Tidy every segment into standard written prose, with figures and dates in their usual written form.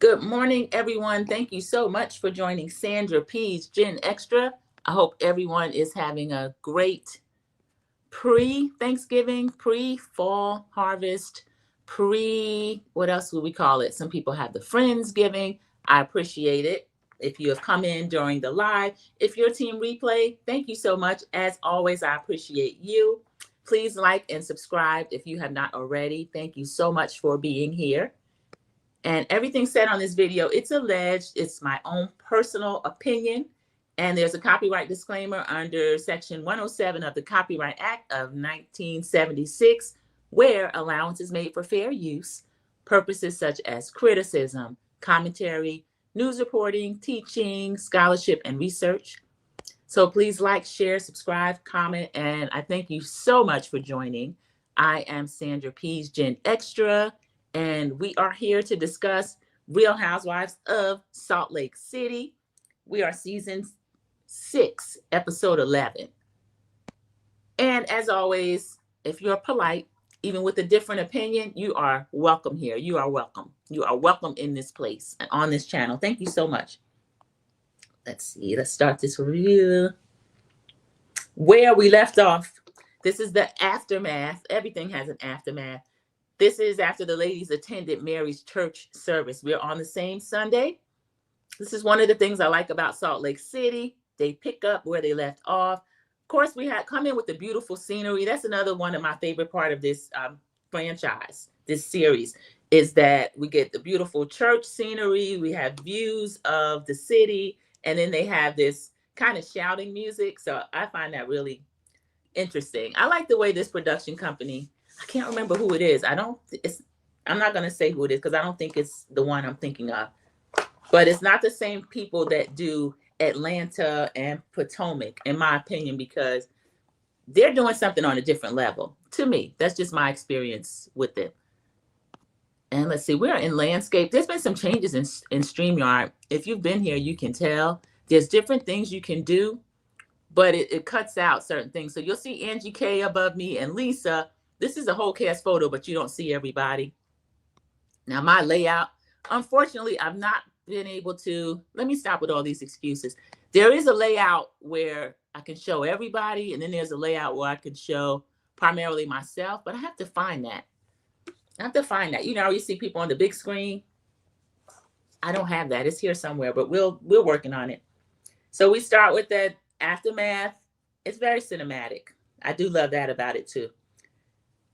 Good morning, everyone. Thank you so much for joining Sandra P's Gen Extra. I hope everyone is having a great pre-Thanksgiving, pre-fall harvest, what else would we call it? Some people have the Friendsgiving. I appreciate it. If you have come in during the live, if you're team replay, thank you so much. As always, I appreciate you. Please like and subscribe if you have not already. Thank you so much for being here. And everything said on this video, it's alleged, it's my own personal opinion. And there's a copyright disclaimer under Section 107 of the Copyright Act of 1976, where allowance is made for fair use, purposes such as criticism, commentary, news reporting, teaching, scholarship, and research. So please like, share, subscribe, comment, and I thank you so much for joining. I am Sandra P's Gen Extra, and we are here to discuss Real Housewives of Salt Lake City. We are season 6, episode 11. And as always, if you're polite, even with a different opinion, you are welcome here. You are welcome. You are welcome in this place and on this channel. Thank you so much. Let's see. Let's start this review. Where we left off. This is the aftermath. Everything has an aftermath. This is after the ladies attended Mary's church service. We're on the same Sunday. This is one of the things I like about Salt Lake City. They pick up where they left off. Of course, we had come in with the beautiful scenery. That's another one of my favorite part of this franchise, this series, is that we get the beautiful church scenery. We have views of the city, and then they have this kind of shouting music. So I find that really interesting. I like the way this production company, I can't remember who it is. I'm not going to say who it is because I don't think it's the one I'm thinking of. But it's not the same people that do Atlanta and Potomac, in my opinion, because they're doing something on a different level. To me, that's just my experience with it. And let's see, we're in landscape. There's been some changes in StreamYard. If you've been here, you can tell. There's different things you can do, but it cuts out certain things. So you'll see Angie K above me and Lisa. This is a whole cast photo, but you don't see everybody. Now, my layout, unfortunately, I've not been able to, let me stop with all these excuses. There is a layout where I can show everybody, and then there's a layout where I can show primarily myself, but I have to find that. You know, you see people on the big screen. I don't have that. It's here somewhere, but we're working on it. So we start with that aftermath. It's very cinematic. I do love that about it too.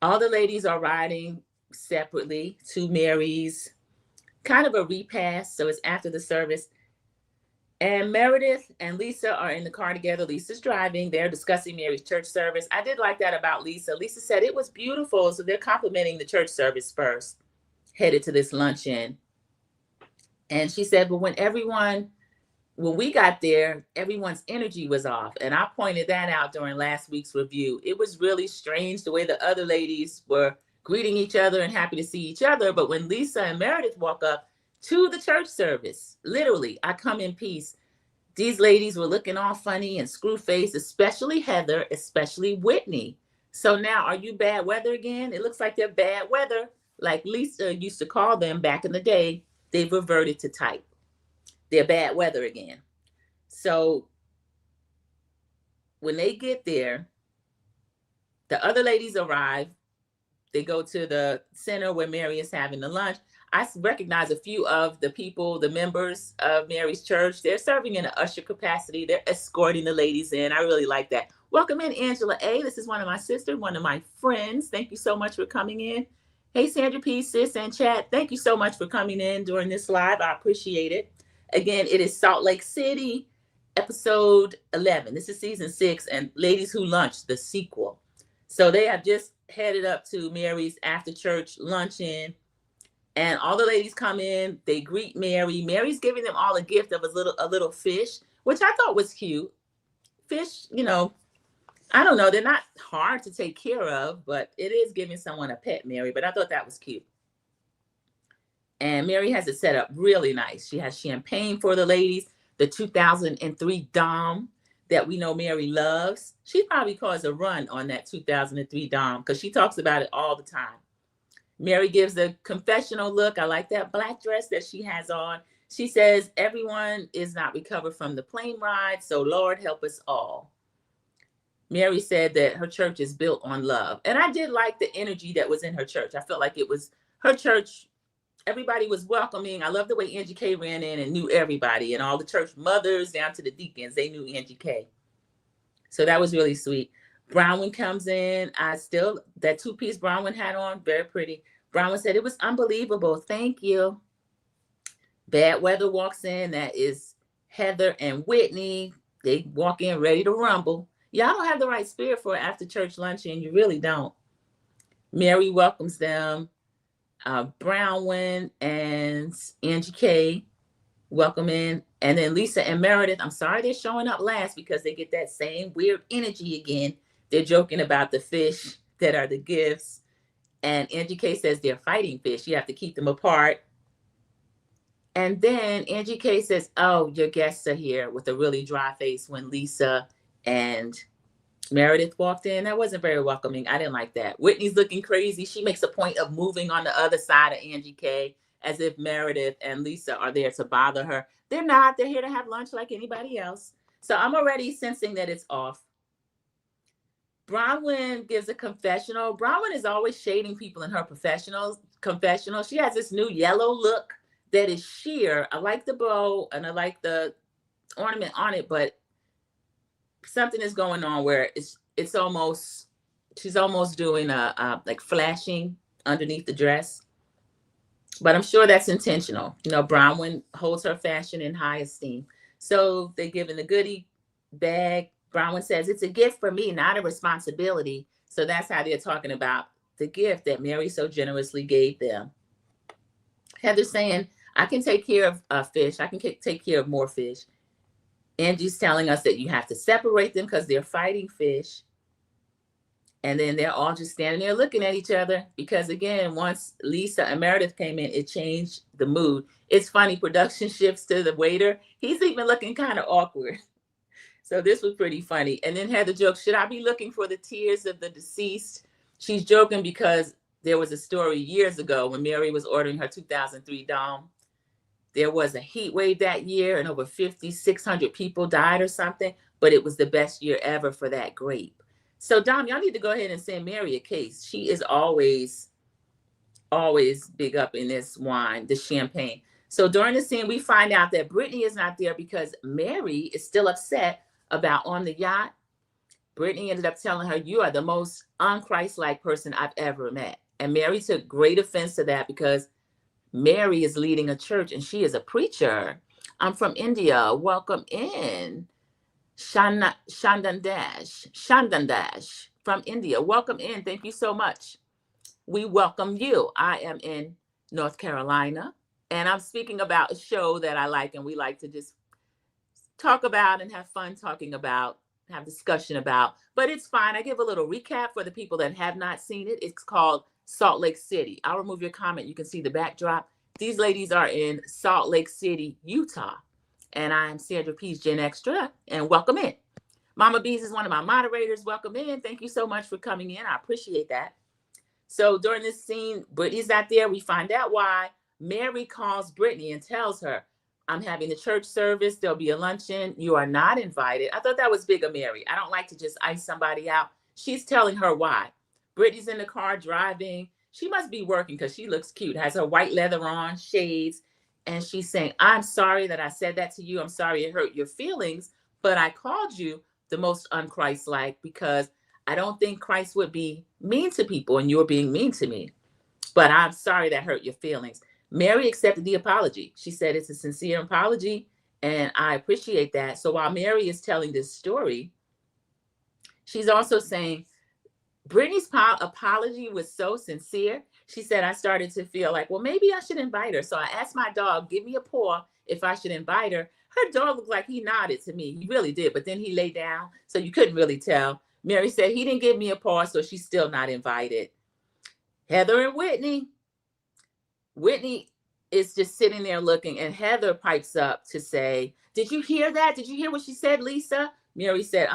All the ladies are riding separately to Mary's, kind of a repass. So it's after the service. And Meredith and Lisa are in the car together. Lisa's driving. They're discussing Mary's church service. I did like that about Lisa. Lisa said it was beautiful. So they're complimenting the church service first, headed to this luncheon. And she said, but when we got there, everyone's energy was off. And I pointed that out during last week's review. It was really strange the way the other ladies were greeting each other and happy to see each other. But when Lisa and Meredith walk up to the church service, literally, I come in peace. These ladies were looking all funny and screw-faced, especially Heather, especially Whitney. So now, are you bad weather again? It looks like they're bad weather. Like Lisa used to call them back in the day, they've reverted to type. They're bad weather again. So when they get there, the other ladies arrive. They go to the center where Mary is having the lunch. I recognize a few of the people, the members of Mary's church. They're serving in an usher capacity. They're escorting the ladies in. I really like that. Welcome in, Angela A. This is one of my sisters, one of my friends. Thank you so much for coming in. Hey, Sandra P, sis, and chat. Thank you so much for coming in during this live. I appreciate it. Again, it is Salt Lake City, episode 11. This is season 6, and Ladies Who Lunch, the sequel. So they have just headed up to Mary's after church luncheon, and all the ladies come in. They greet Mary. Mary's giving them all a gift of a little fish, which I thought was cute. Fish, you know, I don't know. They're not hard to take care of, but it is giving someone a pet, Mary. But I thought that was cute. And Mary has it set up really nice. She has champagne for the ladies, the 2003 Dom that we know Mary loves. She probably caused a run on that 2003 Dom because she talks about it all the time. Mary gives a confessional look. I like that black dress that she has on. She says, everyone is not recovered from the plane ride, so Lord help us all. Mary said that her church is built on love. And I did like the energy that was in her church. I felt like it was her church. Everybody was welcoming. I love the way Angie K ran in and knew everybody, and all the church mothers down to the deacons. They knew Angie K. So that was really sweet. Bronwyn comes in. That two-piece Bronwyn had on, very pretty. Bronwyn said, it was unbelievable. Thank you. Bad Weather walks in. That is Heather and Whitney. They walk in ready to rumble. Y'all don't have the right spirit for after church luncheon. You really don't. Mary welcomes them. Bronwyn and Angie K welcome in. And then Lisa and Meredith, I'm sorry they're showing up last because they get that same weird energy again. They're joking about the fish that are the gifts. And Angie K says they're fighting fish. You have to keep them apart. And then Angie K says, oh, your guests are here, with a really dry face when Lisa and Meredith walked in. That wasn't very welcoming. I didn't like that. Whitney's looking crazy. She makes a point of moving on the other side of Angie K as if Meredith and Lisa are there to bother her. They're not. They're here to have lunch like anybody else. So I'm already sensing that it's off. Bronwyn gives a confessional. Bronwyn is always shading people in her confessional. She has this new yellow look that is sheer. I like the bow and I like the ornament on it, but something is going on where it's almost, she's almost doing a like flashing underneath the dress. But I'm sure that's intentional. You know, Bronwyn holds her fashion in high esteem. So they give in the goodie bag. Bronwyn says, it's a gift for me, not a responsibility. So that's how they're talking about the gift that Mary so generously gave them. Heather's saying, I can take care of fish. I can take care of more fish. Angie's telling us that you have to separate them because they're fighting fish. And then they're all just standing there looking at each other because, again, once Lisa and Meredith came in, it changed the mood. It's funny, production shifts to the waiter. He's even looking kind of awkward. So this was pretty funny. And then Heather jokes, should I be looking for the tears of the deceased? She's joking because there was a story years ago when Mary was ordering her 2003 Dom. There was a heat wave that year and over 5,600 people died or something, but it was the best year ever for that grape. So Dom, y'all need to go ahead and send Mary a case. She is always big up in this wine, the champagne. So during the scene, we find out that Britani is not there because Mary is still upset about on the yacht. Britani ended up telling her, you are the most un-Christ-like person I've ever met. And Mary took great offense to that because Mary is leading a church and she is a preacher. I'm from India. Welcome in. Shandandash from India. Welcome in. Thank you so much. We welcome you. I am in North Carolina and I'm speaking about a show that I like and we like to just talk about and have fun talking about, have discussion about, but it's fine. I give a little recap for the people that have not seen it. It's called Salt Lake City. I'll remove your comment. You can see the backdrop. These ladies are in Salt Lake City, Utah. And I'm Sandra P's Gen Extra, and welcome in. Mama Bees is one of my moderators. Welcome in. Thank you so much for coming in. I appreciate that. So during this scene, Britani's not there. We find out why. Mary calls Britani and tells her, I'm having the church service. There'll be a luncheon. You are not invited. I thought that was big of Mary. I don't like to just ice somebody out. She's telling her why. Britani's in the car driving. She must be working because she looks cute. Has her white leather on, shades. And she's saying, I'm sorry that I said that to you. I'm sorry it hurt your feelings, but I called you the most un-Christ-like because I don't think Christ would be mean to people and you're being mean to me. But I'm sorry that hurt your feelings. Mary accepted the apology. She said it's a sincere apology and I appreciate that. So while Mary is telling this story, she's also saying Britani's apology was so sincere. She said, I started to feel like, well, maybe I should invite her. So I asked my dog, give me a paw if I should invite her. Her dog looked like he nodded to me. He really did. But then he lay down. So you couldn't really tell. Mary said he didn't give me a paw. So she's still not invited. Heather and Whitney. Whitney is just sitting there looking. And Heather pipes up to say, did you hear that? Did you hear what she said, Lisa? Mary said,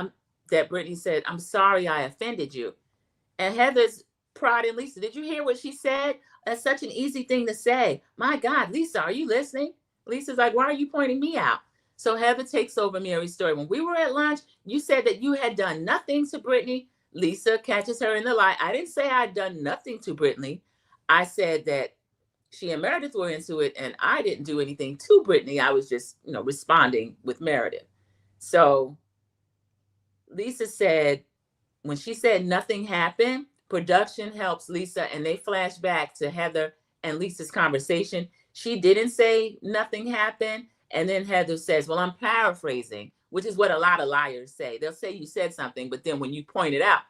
Britani said, I'm sorry I offended you. And Heather's prodding Lisa, did you hear what she said? That's such an easy thing to say. My God, Lisa, are you listening? Lisa's like, why are you pointing me out? So Heather takes over Mary's story. When we were at lunch, you said that you had done nothing to Britani. Lisa catches her in the lie. I didn't say I'd done nothing to Britani. I said that she and Meredith were into it, and I didn't do anything to Britani. I was just, responding with Meredith. So Lisa said, when she said nothing happened, production helps Lisa, and they flash back to Heather and Lisa's conversation. She didn't say nothing happened. And then Heather says, well, I'm paraphrasing, which is what a lot of liars say. They'll say you said something, but then when you point it out,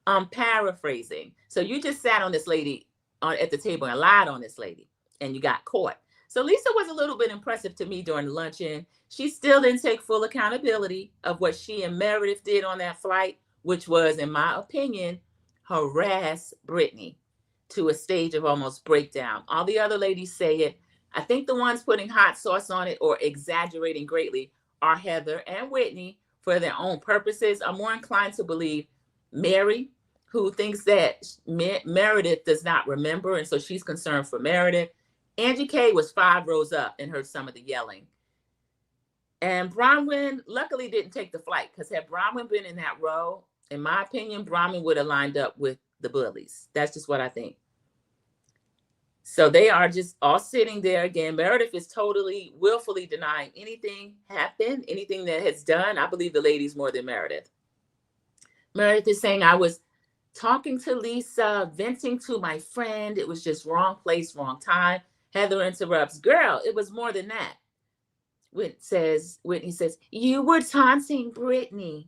I'm paraphrasing. So you just sat on this lady at the table and lied on this lady, and you got caught. So Lisa was a little bit impressive to me during the luncheon. She still didn't take full accountability of what she and Meredith did on that flight, which was, in my opinion, harass Britani to a stage of almost breakdown. All the other ladies say it. I think the ones putting hot sauce on it or exaggerating greatly are Heather and Whitney for their own purposes. I'm more inclined to believe Mary, who thinks that Meredith does not remember, and so she's concerned for Meredith. Angie K was 5 rows up and heard some of the yelling. And Bronwyn luckily didn't take the flight, because had Bronwyn been in that row, in my opinion, Bronwyn would have lined up with the bullies. That's just what I think. So they are just all sitting there again. Meredith is totally willfully denying anything happened, anything that has done. I believe the ladies more than Meredith. Meredith is saying, I was talking to Lisa, venting to my friend. It was just wrong place, wrong time. Heather interrupts, girl, it was more than that. Whitney says, you were taunting Britani.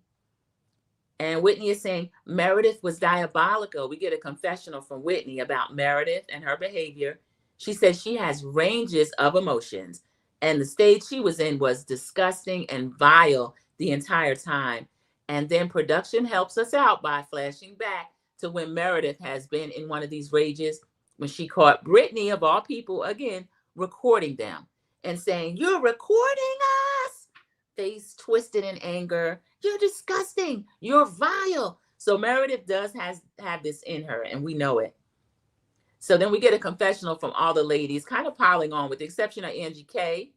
And Whitney is saying Meredith was diabolical. We get a confessional from Whitney about Meredith and her behavior. She says she has ranges of emotions, and the stage she was in was disgusting and vile the entire time. And then production helps us out by flashing back to when Meredith has been in one of these rages, when she caught Britani, of all people, again, recording them and saying, you're recording us? Face twisted in anger. You're disgusting. You're vile. So Meredith does have this in her, and we know it. So then we get a confessional from all the ladies, kind of piling on, with the exception of Angie K.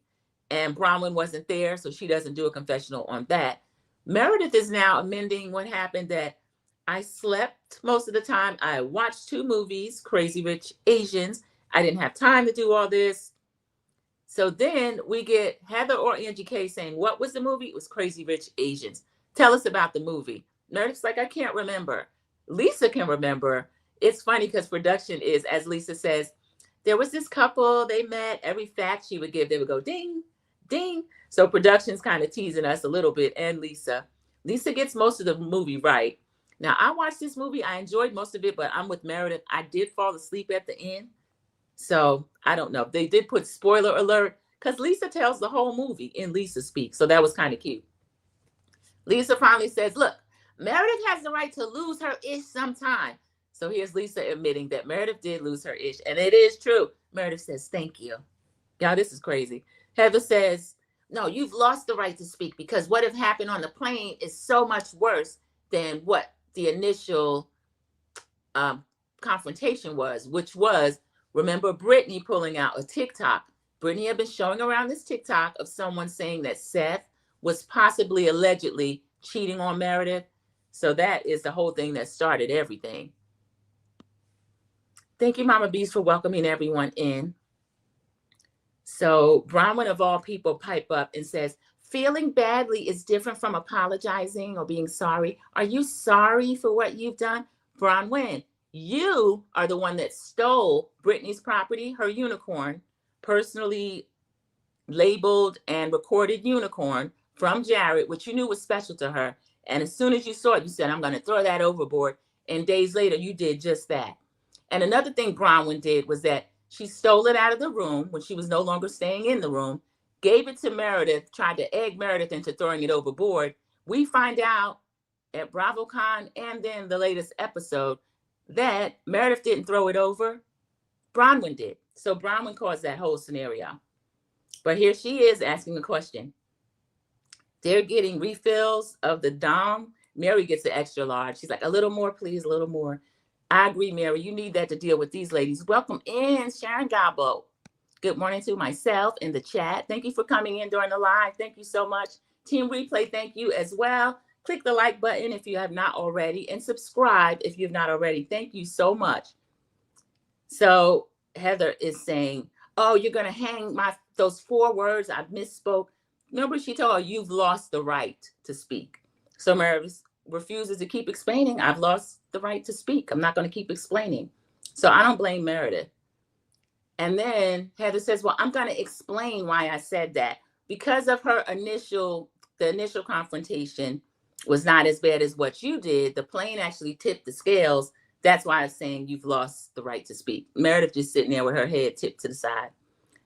And Bronwyn wasn't there, so she doesn't do a confessional on that. Meredith is now amending what happened, that I slept most of the time. I watched 2 movies, Crazy Rich Asians. I didn't have time to do all this. So then we get Heather or Angie K saying, what was the movie? It was Crazy Rich Asians. Tell us about the movie. Meredith's like, I can't remember. Lisa can remember. It's funny because production is, as Lisa says, there was this couple, they met. Every fact she would give, they would go ding, ding. So production's kind of teasing us a little bit. And Lisa gets most of the movie right. Now, I watched this movie. I enjoyed most of it, but I'm with Meredith. I did fall asleep at the end. So I don't know. They did put spoiler alert, because Lisa tells the whole movie in Lisa speak. So that was kind of cute. Lisa finally says, look, Meredith has the right to lose her ish sometime. So here's Lisa admitting that Meredith did lose her ish. And it is true. Meredith says, thank you. Y'all, this is crazy. Heather says, no, you've lost the right to speak, because what have happened on the plane is so much worse than what the initial confrontation was, which was, remember Britani pulling out a TikTok. Britani had been showing around this TikTok of someone saying that Seth was possibly allegedly cheating on Meredith. So that is the whole thing that started everything. Thank you, Mama Bees, for welcoming everyone in. So Bronwyn, of all people, pipe up and says, feeling badly is different from apologizing or being sorry. Are you sorry for what you've done? Bronwyn, you are the one that stole Britani's property, her unicorn, personally labeled and recorded unicorn from Jared, which you knew was special to her. And as soon as you saw it, you said, I'm going to throw that overboard. And days later, you did just that. And another thing Bronwyn did was that she stole it out of the room when she was no longer staying in the room, gave it to Meredith, tried to egg Meredith into throwing it overboard. We find out at BravoCon and then the latest episode that Meredith didn't throw it over. Bronwyn did. So Bronwyn caused that whole scenario. But here she is asking a question. They're getting refills of the Dom. Mary gets the extra large. She's like, a little more, please, a little more. I agree, Mary. You need that to deal with these ladies. Welcome in, Sharon Gabo. Good morning to myself in the chat. Thank you for coming in during the live. Thank you so much. Team Replay, thank you as well. Click the like button if you have not already, and subscribe if you've not already. Thank you so much. So Heather is saying, oh, you're going to hang those 4 words. I misspoke. Remember, she told her, you've lost the right to speak. So Meredith refuses to keep explaining. I've lost the right to speak. I'm not going to keep explaining. So I don't blame Meredith. And then Heather says, well, I'm going to explain why I said that. Because of the initial confrontation was not as bad as what you did. The plane actually tipped the scales. That's why I'm saying you've lost the right to speak. Meredith just sitting there with her head tipped to the side.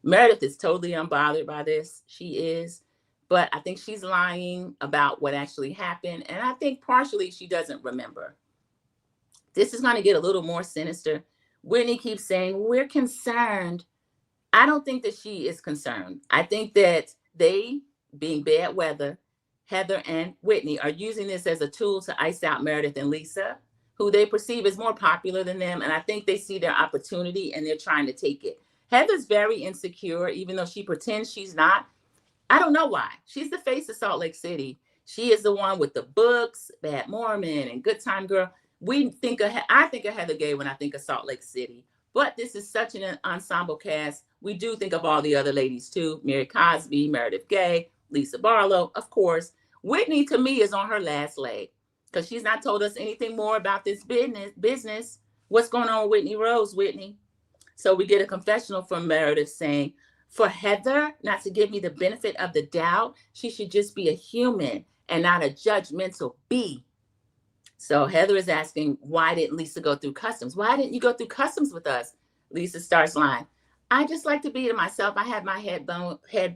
Meredith is totally unbothered by this. She is. But I think she's lying about what actually happened. And I think partially she doesn't remember. This is going to get a little more sinister. Whitney keeps saying, we're concerned. I don't think that she is concerned. I think that they, being bad weather, Heather and Whitney, are using this as a tool to ice out Meredith and Lisa, who they perceive as more popular than them. And I think they see their opportunity and they're trying to take it. Heather's very insecure, even though she pretends she's not. I don't know why. She's the face of Salt Lake City. She is the one with the books, Bad Mormon and Good Time Girl. I think of Heather Gay when I think of Salt Lake City. But this is such an ensemble cast. We do think of all the other ladies too. Mary Cosby, Meredith Gay, Lisa Barlow, of course. Whitney, to me, is on her last leg because she's not told us anything more about this business. What's going on with Whitney Rose, Whitney? So we get a confessional from Meredith saying, for Heather not to give me the benefit of the doubt, she should just be a human and not a judgmental bee. So Heather is asking, why didn't Lisa go through customs? Why didn't you go through customs with us? Lisa starts lying. I just like to be to myself. I have my head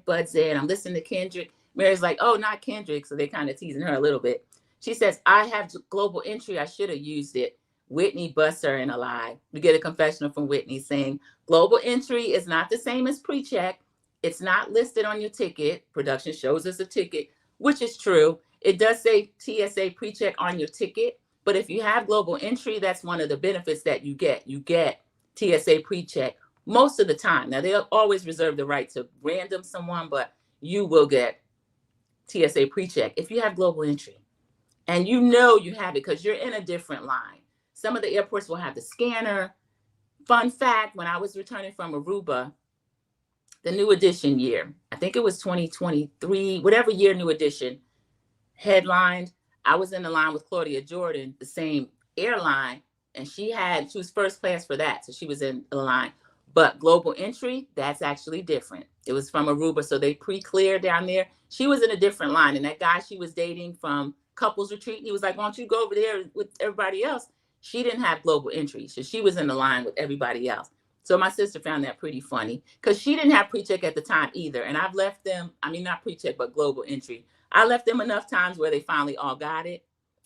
buds in. I'm listening to Kendrick. Mary's like, oh, not Kendrick. So they're kind of teasing her a little bit. She says, I have global entry. I should have used it. Whitney busts her in a lie. We get a confessional from Whitney saying, global entry is not the same as pre-check. It's not listed on your ticket. Production shows us a ticket, which is true. It does say TSA pre-check on your ticket. But if you have global entry, that's one of the benefits that you get. You get TSA pre-check most of the time. Now, they'll always reserve the right to random someone, but you will get TSA pre-check if you have global entry. And you know you have it because you're in a different line. Some of the airports will have the scanner. Fun fact, when I was returning from Aruba, the New Edition year, I think it was 2023, whatever year New Edition headlined, I was in the line with Claudia Jordan, the same airline, and she was first class for that. So she was in the line. But global entry, that's actually different. It was from Aruba, so they pre-clear down there. She was in a different line. And that guy she was dating from couples retreat, he was like, why don't you go over there with everybody else? She didn't have global entry, so she was in the line with everybody else. So my sister found that pretty funny because she didn't have pre-check at the time either. And I've left them, not pre-check, but global entry. I left them enough times where they finally all got it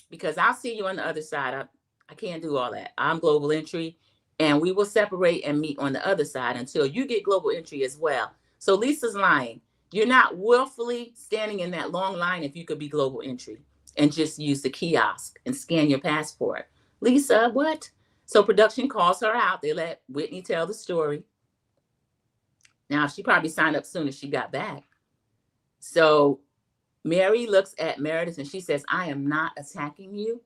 because I'll see you on the other side. I can't do all that. I'm global entry and we will separate and meet on the other side until you get global entry as well. So Lisa's lying. You're not willfully standing in that long line if you could be global entry and just use the kiosk and scan your passport. Lisa, what? So production calls her out. They let Whitney tell the story. Now, she probably signed up soon as she got back. So Mary looks at Meredith and she says, I am not attacking you.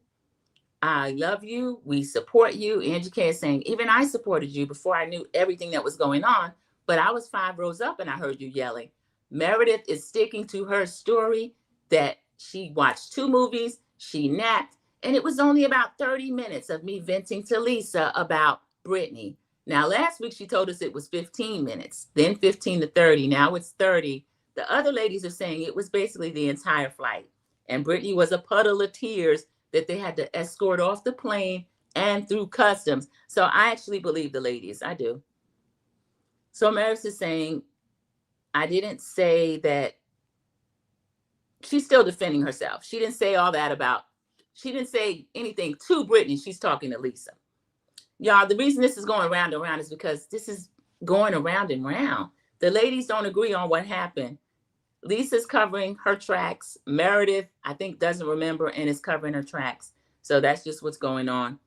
I love you. We support you. Angie K is saying, even I supported you before I knew everything that was going on, but I was 5 rows up and I heard you yelling. Meredith is sticking to her story that she watched 2 movies, she napped, and it was only about 30 minutes of me venting to Lisa about Britani. Now, last week she told us it was 15 minutes, then 15 to 30. Now it's 30. The other ladies are saying it was basically the entire flight. And Britani was a puddle of tears that they had to escort off the plane and through customs. So I actually believe the ladies. I do. So Meredith is saying, I didn't say that. She's still defending herself. She didn't say all that she didn't say anything to Britani. She's talking to Lisa. Y'all, the reason this is going round and round is because this is going around and round. The ladies don't agree on what happened. Lisa's covering her tracks. Meredith, I think, doesn't remember and is covering her tracks. So that's just what's going on.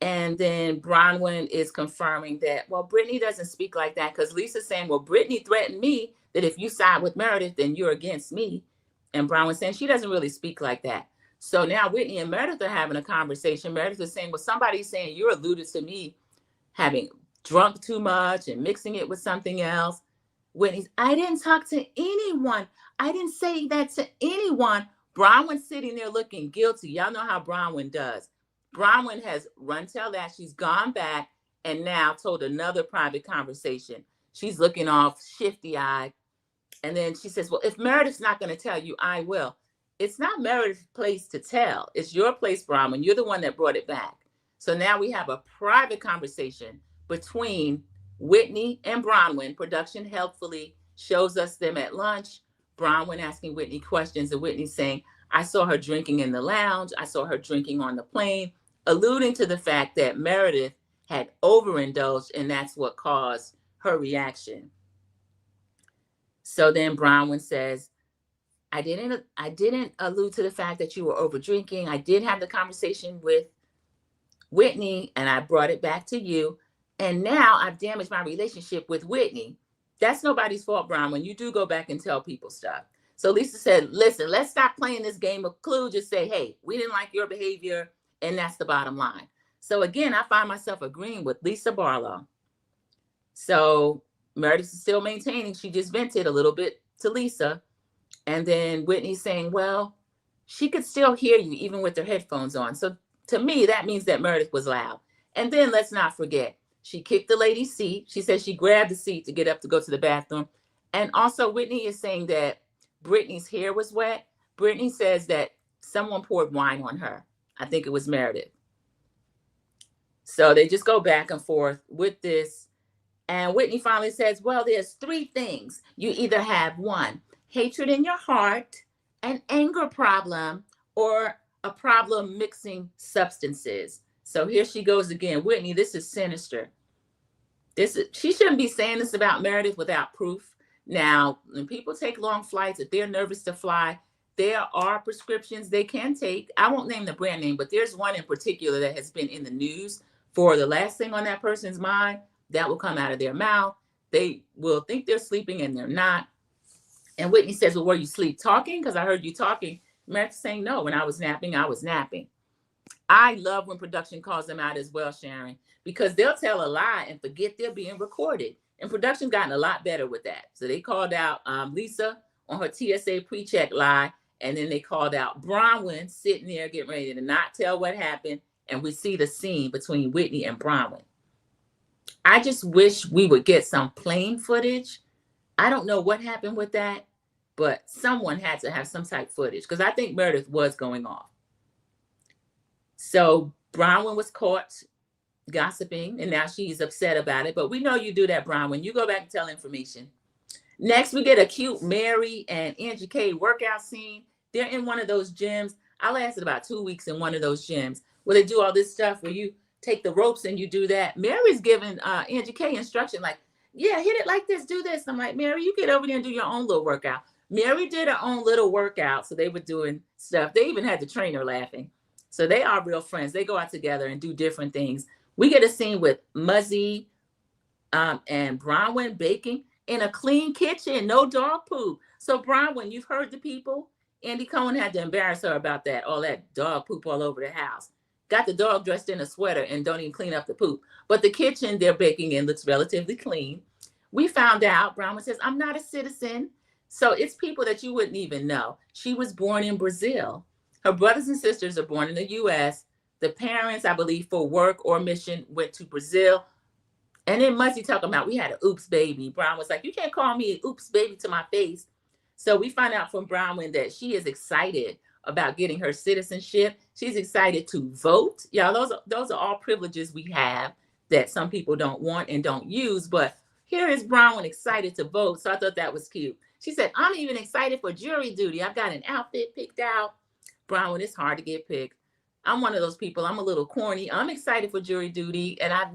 And then Bronwyn is confirming that, well, Brittany doesn't speak like that, because Lisa's saying, well, Brittany threatened me that if you side with Meredith, then you're against me. And Bronwyn's saying she doesn't really speak like that. So now Whitney and Meredith are having a conversation. Meredith is saying, well, somebody's saying you alluded to me having drunk too much and mixing it with something else. Whitney's, I didn't talk to anyone. I didn't say that to anyone. Bronwyn's sitting there looking guilty. Y'all know how Bronwyn does. Bronwyn has run tell that she's gone back and now told another private conversation. She's looking off shifty-eyed. And then she says, well, if Meredith's not going to tell you, I will. It's not Meredith's place to tell. It's your place, Bronwyn. You're the one that brought it back. So now we have a private conversation between Whitney and Bronwyn. Production helpfully shows us them at lunch. Bronwyn asking Whitney questions, and Whitney saying, I saw her drinking in the lounge. I saw her drinking on the plane, alluding to the fact that Meredith had overindulged, and that's what caused her reaction. So then Bronwyn says, I didn't allude to the fact that you were over drinking. I did have the conversation with Whitney, and I brought it back to you. And now I've damaged my relationship with Whitney. That's nobody's fault, Bronwyn. You do go back and tell people stuff. So Lisa said, listen, let's stop playing this game of Clue. Just say, hey, we didn't like your behavior, and that's the bottom line. So again, I find myself agreeing with Lisa Barlow. So Meredith is still maintaining she just vented a little bit to Lisa. And then Whitney's saying, well, she could still hear you even with her headphones on. So to me, that means that Meredith was loud. And then let's not forget, she kicked the lady's seat. She said she grabbed the seat to get up to go to the bathroom. And also Whitney is saying that Brittany's hair was wet. Brittany says that someone poured wine on her. I think it was Meredith. So they just go back and forth with this. And Whitney finally says, well, there's three things. You either have one, hatred in your heart, an anger problem, or a problem mixing substances. So here she goes again. Whitney, this is sinister. She shouldn't be saying this about Meredith without proof. Now, when people take long flights, if they're nervous to fly, there are prescriptions they can take. I won't name the brand name, but there's one in particular that has been in the news for the last thing on that person's mind. That will come out of their mouth. They will think they're sleeping and they're not. And Whitney says, well, were you sleep talking? Because I heard you talking. Meredith saying, no, when I was napping, I was napping. I love when production calls them out as well, Sharon, because they'll tell a lie and forget they're being recorded. And production's gotten a lot better with that. So they called out Lisa on her TSA pre-check lie. And then they called out Bronwyn sitting there getting ready to not tell what happened. And we see the scene between Whitney and Bronwyn. I just wish we would get some plane footage. I don't know what happened with that, but someone had to have some type of footage because I think Meredith was going off. So Bronwyn was caught gossiping, and now she's upset about it. But we know you do that, Bronwyn. You go back and tell information. Next, we get a cute Mary and Angie K workout scene. They're in one of those gyms. I lasted about 2 weeks in one of those gyms where they do all this stuff where you take the ropes and you do that. Mary's giving Angie K instruction like, yeah, hit it like this, do this. I'm like, Mary, you get over there and do your own little workout. Mary did her own little workout. So they were doing stuff. They even had the trainer laughing. So they are real friends. They go out together and do different things. We get a scene with Muzzy and Bronwyn baking in a clean kitchen, no dog poop. So Bronwyn, you've heard the people. Andy Cohen had to embarrass her about that, all that dog poop all over the house. Got the dog dressed in a sweater and don't even clean up the poop. But the kitchen they're baking in looks relatively clean. We found out, Bronwyn says, I'm not a citizen. So it's people that you wouldn't even know. She was born in Brazil. Her brothers and sisters are born in the U.S. The parents, I believe, for work or mission, went to Brazil. And then Muzzy talking about, we had an oops baby. Brown was like, you can't call me an oops baby to my face. So we find out from Bronwyn that she is excited about getting her citizenship. She's excited to vote. Y'all, those are all privileges we have that some people don't want and don't use. But here is Bronwyn excited to vote. So I thought that was cute. She said, I'm even excited for jury duty. I've got an outfit picked out. Bronwyn, it's hard to get picked. I'm one of those people. I'm a little corny. I'm excited for jury duty. And I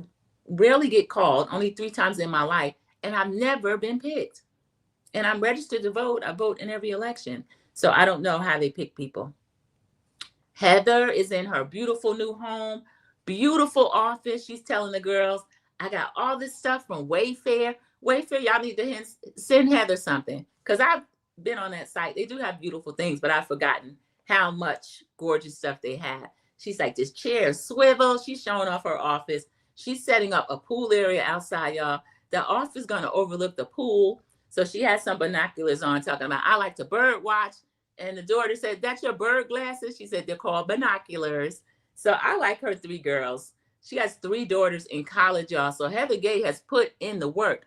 rarely get called, only 3 times in my life. And I've never been picked. And I'm registered to vote. I vote in every election. So I don't know how they pick people. Heather is in her beautiful new home. Beautiful office. She's telling the girls, I got all this stuff from Wayfair. Wayfair, y'all need to send Heather something. Because I've been on that site. They do have beautiful things, but I've forgotten how much gorgeous stuff they have. She's like, this chair swivel. She's showing off her office. She's setting up a pool area outside, y'all. The office is going to overlook the pool. So she has some binoculars on talking about, I like to bird watch. And the daughter said, that's your bird glasses? She said, they're called binoculars. So I like her three girls. She has three daughters in college, y'all. So Heather Gay has put in the work.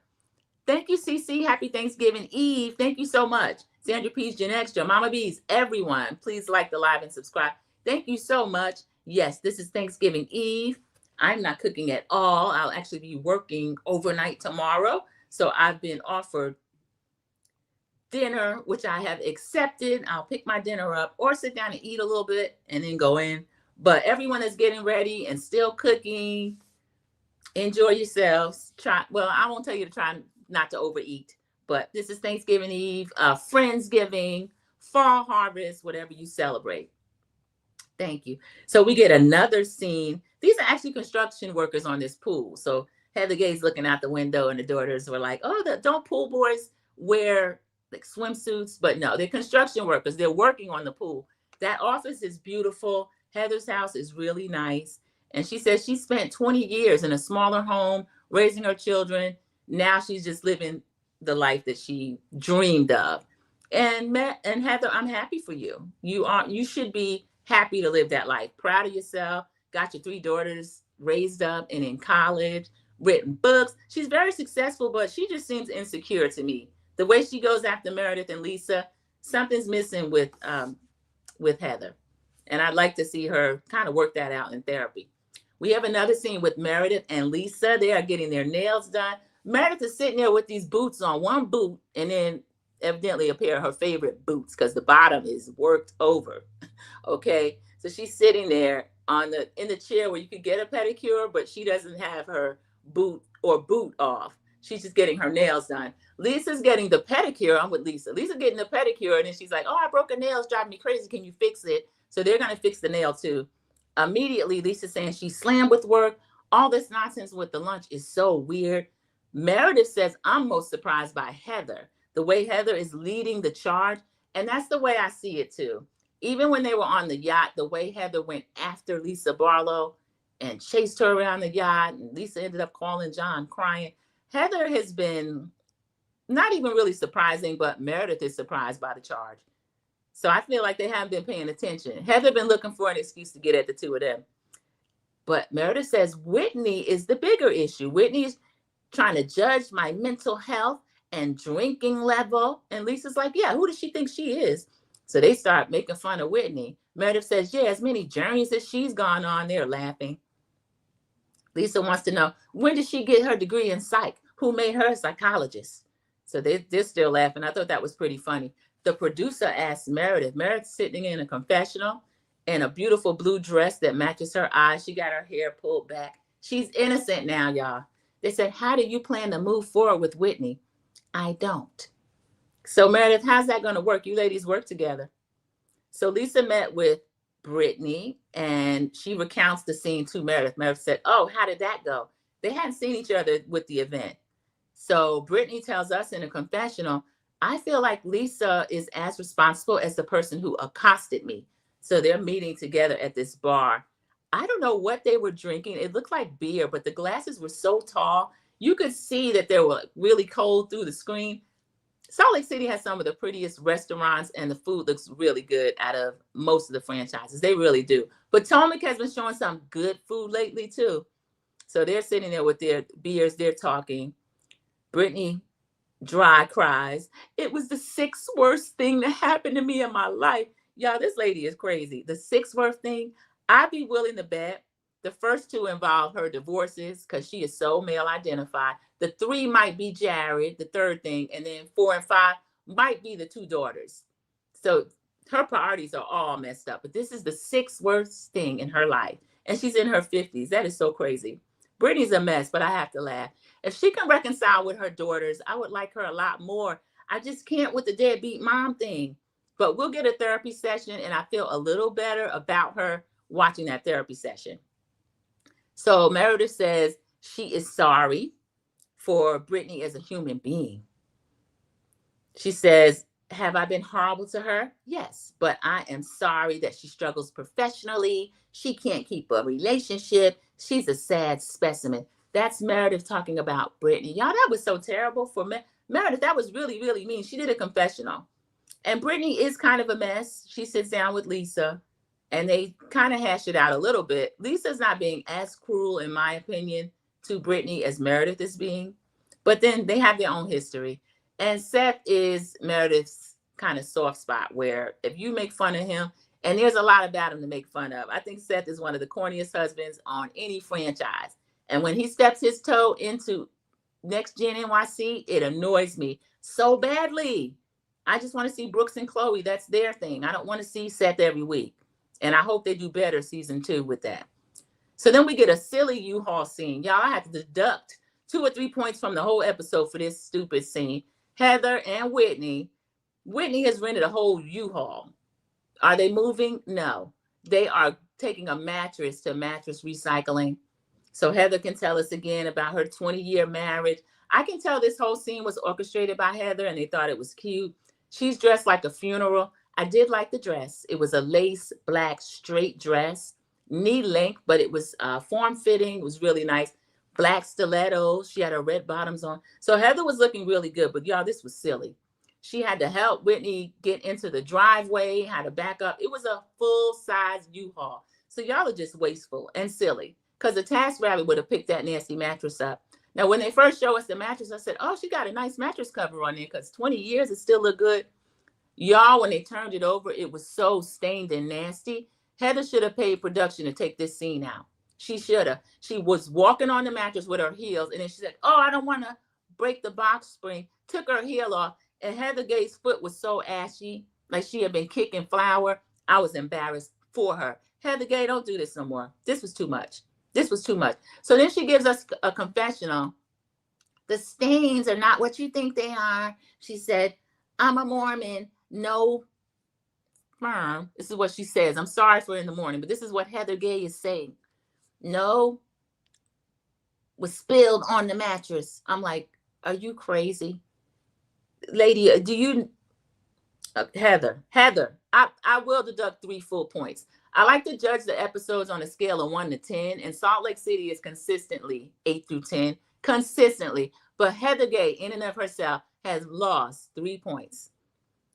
Thank you, CC. Happy Thanksgiving Eve. Thank you so much. Sandra P's, Gen Extra, Mama B's, everyone. Please like the live and subscribe. Thank you so much. Yes, this is Thanksgiving Eve. I'm not cooking at all. I'll actually be working overnight tomorrow. So I've been offered dinner, which I have accepted. I'll pick my dinner up or sit down and eat a little bit and then go in. But everyone is getting ready and still cooking. Enjoy yourselves. Well, I won't tell you to try not to overeat, but this is Thanksgiving Eve, Friendsgiving, fall harvest, whatever you celebrate. Thank you. So we get another scene. These are actually construction workers on this pool. So Heather Gay's looking out the window and the daughters were like, oh, don't pool boys wear like swimsuits? But no, they're construction workers. They're working on the pool. That office is beautiful. Heather's house is really nice. And she says she spent 20 years in a smaller home, raising her children. Now she's just living the life that she dreamed of. And Heather, I'm happy for you. You should be happy to live that life. Proud of yourself. Got your three daughters raised up and in college, written books. She's very successful, but she just seems insecure to me. The way she goes after Meredith and Lisa, something's missing with Heather. And I'd like to see her kind of work that out in therapy. We have another scene with Meredith and Lisa. They are getting their nails done. Meredith is sitting there with these boots on, one boot, and then evidently a pair of her favorite boots because the bottom is worked over. Okay, so she's sitting there in the chair where you could get a pedicure, but she doesn't have her boot off. She's just getting her nails done. Lisa's getting the pedicure. I'm with Lisa. Lisa getting the pedicure, and then she's like, oh, I broke a nail. It's driving me crazy. Can you fix it? So they're going to fix the nail too. Immediately, Lisa's saying she's slammed with work. All this nonsense with the lunch is so weird. Meredith says, I'm most surprised by Heather, the way Heather is leading the charge. And that's the way I see it too. Even when they were on the yacht, the way Heather went after Lisa Barlow and chased her around the yacht, and Lisa ended up calling John crying. Heather has been not even really surprising, but Meredith is surprised by the charge. So I feel like they haven't been paying attention. Heather been looking for an excuse to get at the two of them. But Meredith says Whitney is the bigger issue. Whitney's trying to judge my mental health and drinking level. And Lisa's like, yeah, who does she think she is? So they start making fun of Whitney. Meredith says, yeah, as many journeys as she's gone on. They're laughing. Lisa wants to know, when did she get her degree in psych? Who made her a psychologist? So they're still laughing. I thought that was pretty funny. The producer asked Meredith sitting in a confessional in a beautiful blue dress that matches her eyes. She got her hair pulled back. She's innocent now, y'all. They said, how do you plan to move forward with Whitney? I don't. So Meredith, how's that going to work? You ladies work together. So Lisa met with Britani and she recounts the scene to Meredith. Meredith said, oh, how did that go? They hadn't seen each other with the event. So Britani tells us in a confessional, I feel like Lisa is as responsible as the person who accosted me. So they're meeting together at this bar. I don't know what they were drinking. It looked like beer, but the glasses were so tall. You could see that they were really cold through the screen. Salt Lake City has some of the prettiest restaurants, and the food looks really good out of most of the franchises. They really do. Potomac has been showing some good food lately, too. So they're sitting there with their beers. They're talking. Britani dry cries. It was the sixth worst thing that happened to me in my life. Y'all, this lady is crazy. The sixth worst thing, I'd be willing to bet the first two involve her divorces because she is so male identified. The three might be Jared, the third thing, and then 4 and 5 might be the two daughters. So her priorities are all messed up. But this is the sixth worst thing in her life. And she's in her 50s. That is so crazy. Brittany's a mess, but I have to laugh. If she can reconcile with her daughters, I would like her a lot more. I just can't with the deadbeat mom thing. But we'll get a therapy session, and I feel a little better about her watching that therapy session. So Meredith says she is sorry for Britani as a human being. She says, have I been horrible to her? Yes, but I am sorry that she struggles professionally. She can't keep a relationship. She's a sad specimen. That's Meredith talking about Britani. Y'all, that was so terrible for Meredith. That was really, really mean. She did a confessional. And Britani is kind of a mess. She sits down with Lisa and they kind of hash it out a little bit. Lisa's not being as cruel, in my opinion, to Britani as Meredith is being. But then they have their own history. And Seth is Meredith's kind of soft spot where if you make fun of him, and there's a lot about him to make fun of. I think Seth is one of the corniest husbands on any franchise. And when he steps his toe into Next Gen NYC, it annoys me so badly. I just want to see Brooks and Chloe. That's their thing. I don't want to see Seth every week. And I hope they do better season 2 with that. So then we get a silly U-Haul scene. Y'all, I have to deduct 2 or 3 points from the whole episode for this stupid scene. Heather and Whitney. Whitney has rented a whole U-Haul. Are they moving? No. They are taking a mattress to mattress recycling. So Heather can tell us again about her 20-year marriage. I can tell this whole scene was orchestrated by Heather and they thought it was cute. She's dressed like a funeral. I did like the dress. It was a lace black straight dress, knee length, but it was form-fitting. It was really nice. Black stilettos. She had her red bottoms on. So Heather was looking really good, but y'all, this was silly. She had to help Whitney get into the driveway, had to back up. It was a full-size U-Haul. So y'all are just wasteful and silly because the Task Rabbit would have picked that nasty mattress up. Now, when they first show us the mattress, I said, oh, she got a nice mattress cover on there because 20 years, it still look good. Y'all, when they turned it over, it was so stained and nasty. Heather should have paid production to take this scene out. She should have. She was walking on the mattress with her heels, and then she said, oh, I don't want to break the box spring. Took her heel off, and Heather Gay's foot was so ashy, like she had been kicking flour. I was embarrassed for her. Heather Gay, don't do this no more. This was too much. This was too much. So then she gives us a confessional. The stains are not what you think they are. She said, I'm a Mormon. No firm. This is what she says. I'm sorry for in the morning, but this is what Heather Gay is saying. No was spilled on the mattress. I'm like, are you crazy? Lady, do you... Heather, I will deduct 3 full points. I like to judge the episodes on a scale of 1 to 10, and Salt Lake City is consistently 8 through 10, consistently. But Heather Gay, in and of herself, has lost 3 points.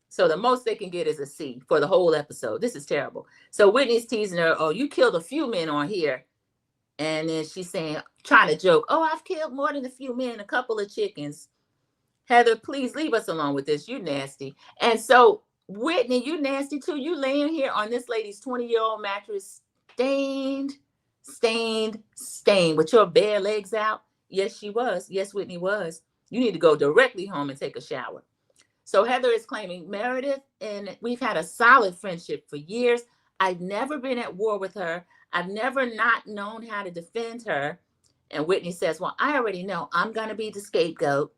So the most they can get is a C for the whole episode. This is terrible. So Whitney's teasing her, oh, you killed a few men on here. And then she's saying, trying to joke, oh, I've killed more than a few men, a couple of chickens. Heather, please leave us alone with this. You nasty. And so, Whitney, you nasty too. You laying here on this lady's 20-year-old mattress, stained with your bare legs out. Yes, she was. Yes, Whitney was. You need to go directly home and take a shower. So Heather is claiming, Meredith, and we've had a solid friendship for years. I've never been at war with her. I've never not known how to defend her. And Whitney says, well, I already know I'm going to be the scapegoat.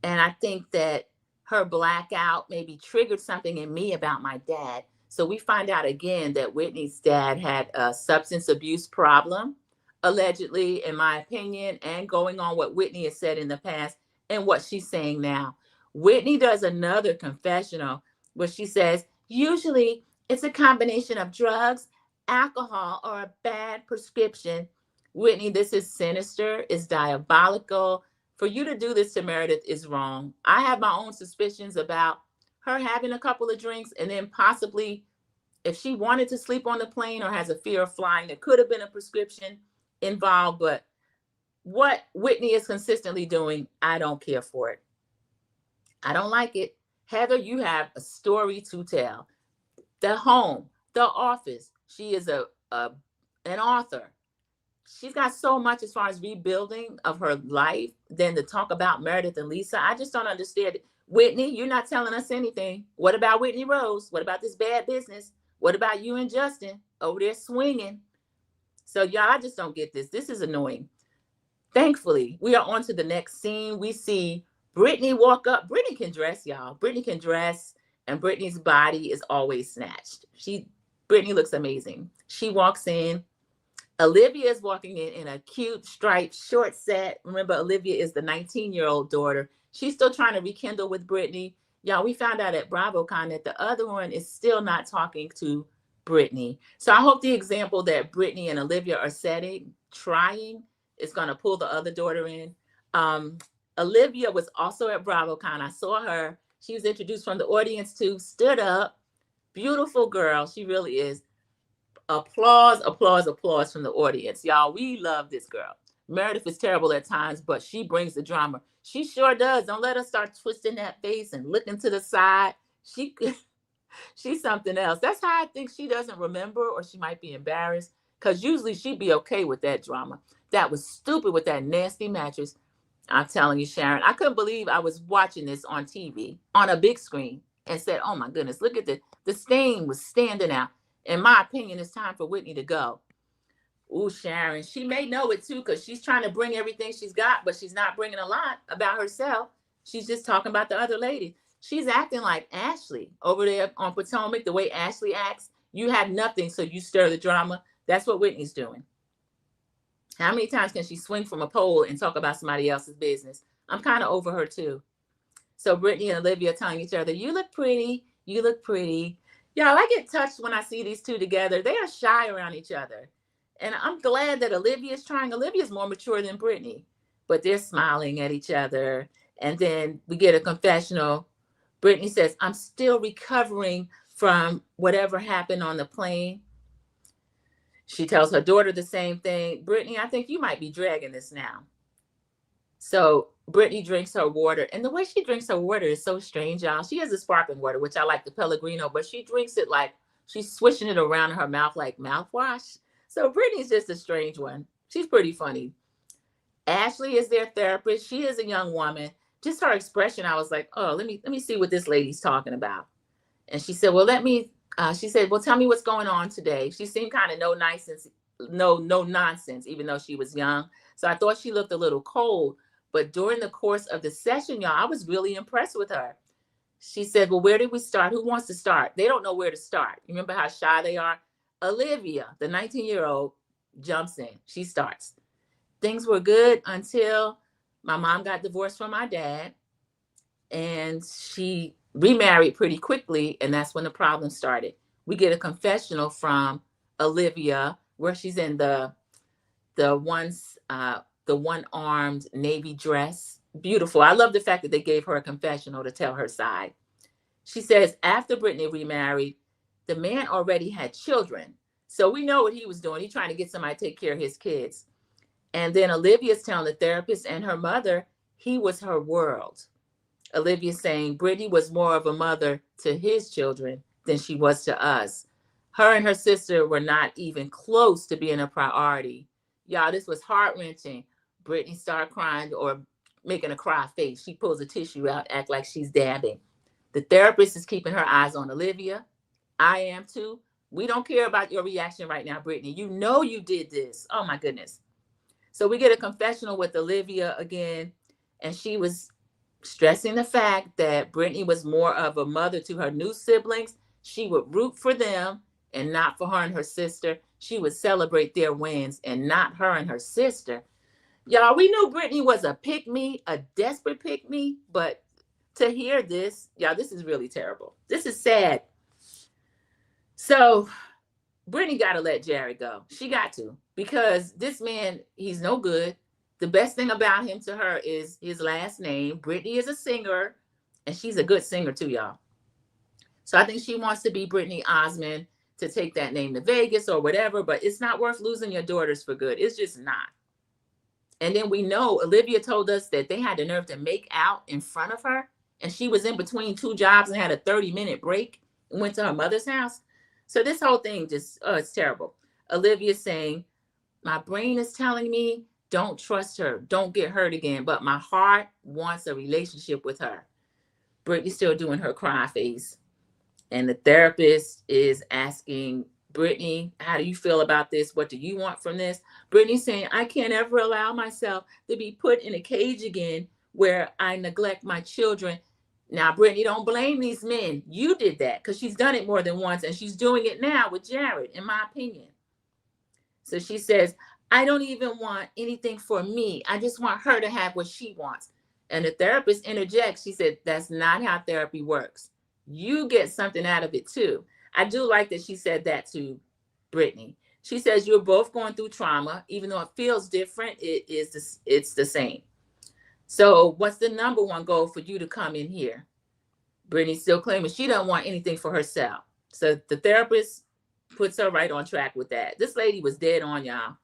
And I think that her blackout maybe triggered something in me about my dad. So we find out again that Whitney's dad had a substance abuse problem, allegedly, in my opinion, and going on what Whitney has said in the past and what she's saying now. Whitney does another confessional where she says, usually it's a combination of drugs, alcohol, or a bad prescription. Whitney, this is sinister, it's diabolical. For you to do this to Meredith is wrong. I have my own suspicions about her having a couple of drinks and then possibly, if she wanted to sleep on the plane or has a fear of flying, there could have been a prescription involved. But what Whitney is consistently doing, I don't care for it. I don't like it. Heather, you have a story to tell. The home, the office. She is an author. She's got so much as far as rebuilding of her life than to talk about Meredith and Lisa. I just don't understand it. Whitney, you're not telling us anything. What about Whitney Rose? What about this bad business? What about you and Justin over there swinging? So y'all, I just don't get this. This is annoying. Thankfully, we are on to the next scene. We see Britani walk up. Britani can dress, y'all. Britani can dress, and Britani's body is always snatched. Britani looks amazing. She walks in. Olivia is walking in a cute striped short set. Remember, Olivia is the 19-year-old daughter. She's still trying to rekindle with Britani. Y'all, we found out at BravoCon that the other one is still not talking to Britani. So I hope the example that Britani and Olivia are setting, trying, is going to pull the other daughter in. Olivia was also at BravoCon. I saw her. She was introduced from the audience too, stood up. Beautiful girl. She really is. Applause, applause, applause from the audience. Y'all, we love this girl. Meredith is terrible at times, but she brings the drama. She sure does. Don't let her start twisting that face and looking to the side. She's something else. That's how I think she doesn't remember, or she might be embarrassed, because usually she'd be okay with that drama. That was stupid with that nasty mattress. I'm telling you, Sharon, I couldn't believe I was watching this on TV, on a big screen, and said, oh my goodness, look at the stain was standing out. In my opinion, it's time for Whitney to go. Ooh, Sharon, she may know it too, because she's trying to bring everything she's got, but she's not bringing a lot about herself. She's just talking about the other lady. She's acting like Ashley over there on Potomac, the way Ashley acts. You have nothing, so you stir the drama. That's what Whitney's doing. How many times can she swing from a pole and talk about somebody else's business? I'm kind of over her too. So Britani and Olivia telling each other, you look pretty, you look pretty. Y'all, I get touched when I see these two together. They are shy around each other. And I'm glad that Olivia's trying. Olivia's more mature than Britani, but they're smiling at each other. And then we get a confessional. Britani says, I'm still recovering from whatever happened on the plane. She tells her daughter the same thing. Britani, I think you might be dragging this now. So Britani drinks her water. And the way she drinks her water is so strange, y'all. She has a sparkling water, which I like, the Pellegrino, but she drinks it like she's swishing it around in her mouth like mouthwash. So Britani's just a strange one. She's pretty funny. Ashley is their therapist. She is a young woman. Just her expression, I was like, oh, let me see what this lady's talking about. And she said, well, she said, well, tell me what's going on today. She seemed kind of no nonsense, even though she was young. So I thought she looked a little cold. But during the course of the session, y'all, I was really impressed with her. She said, well, where did we start? Who wants to start? They don't know where to start. You remember how shy they are? Olivia, the 19-year-old, jumps in. She starts. Things were good until my mom got divorced from my dad. And she remarried pretty quickly. And that's when the problem started. We get a confessional from Olivia where she's in the one-armed navy dress. Beautiful. I love the fact that they gave her a confessional to tell her side. She says after Britani remarried, the man already had children. So we know what he was doing. He's trying to get somebody to take care of his kids. And then Olivia's telling the therapist and her mother, he was her world. Olivia's saying Britani was more of a mother to his children than she was to us. Her and her sister were not even close to being a priority. Y'all, this was heart-wrenching. Britani started crying or making a cry face. She pulls a tissue out, act like she's dabbing. The therapist is keeping her eyes on Olivia. I am too. We don't care about your reaction right now, Britani. You know you did this. Oh my goodness. So we get a confessional with Olivia again, and she was stressing the fact that Britani was more of a mother to her new siblings. She would root for them and not for her and her sister. She would celebrate their wins and not her and her sister. Y'all, we knew Britani was a pick-me, a desperate pick-me, but to hear this, y'all, this is really terrible. This is sad. So Britani got to let Jared go. She got to, because this man, he's no good. The best thing about him to her is his last name. Britani is a singer, and she's a good singer too, y'all. So I think she wants to be Britani Osmond, to take that name to Vegas or whatever, but it's not worth losing your daughters for good. It's just not. And then we know Olivia told us that they had the nerve to make out in front of her, and she was in between two jobs and had a 30-minute break and went to her mother's house. So this whole thing just, it's terrible. Olivia saying, my brain is telling me, don't trust her. Don't get hurt again. But my heart wants a relationship with her. Britani's still doing her cry face. And the therapist is asking Britani, how do you feel about this? What do you want from this? Britani saying, I can't ever allow myself to be put in a cage again where I neglect my children. Now, Britani, don't blame these men. You did that, because she's done it more than once, and she's doing it now with Jared, in my opinion. So she says, I don't even want anything for me. I just want her to have what she wants. And the therapist interjects. She said, that's not how therapy works. You get something out of it too. I do like that she said that to Britani. She says, you're both going through trauma. Even though it feels different, it's the same. So what's the number one goal for you to come in here? Britani's still claiming she doesn't want anything for herself. So the therapist puts her right on track with that. This lady was dead on, y'all.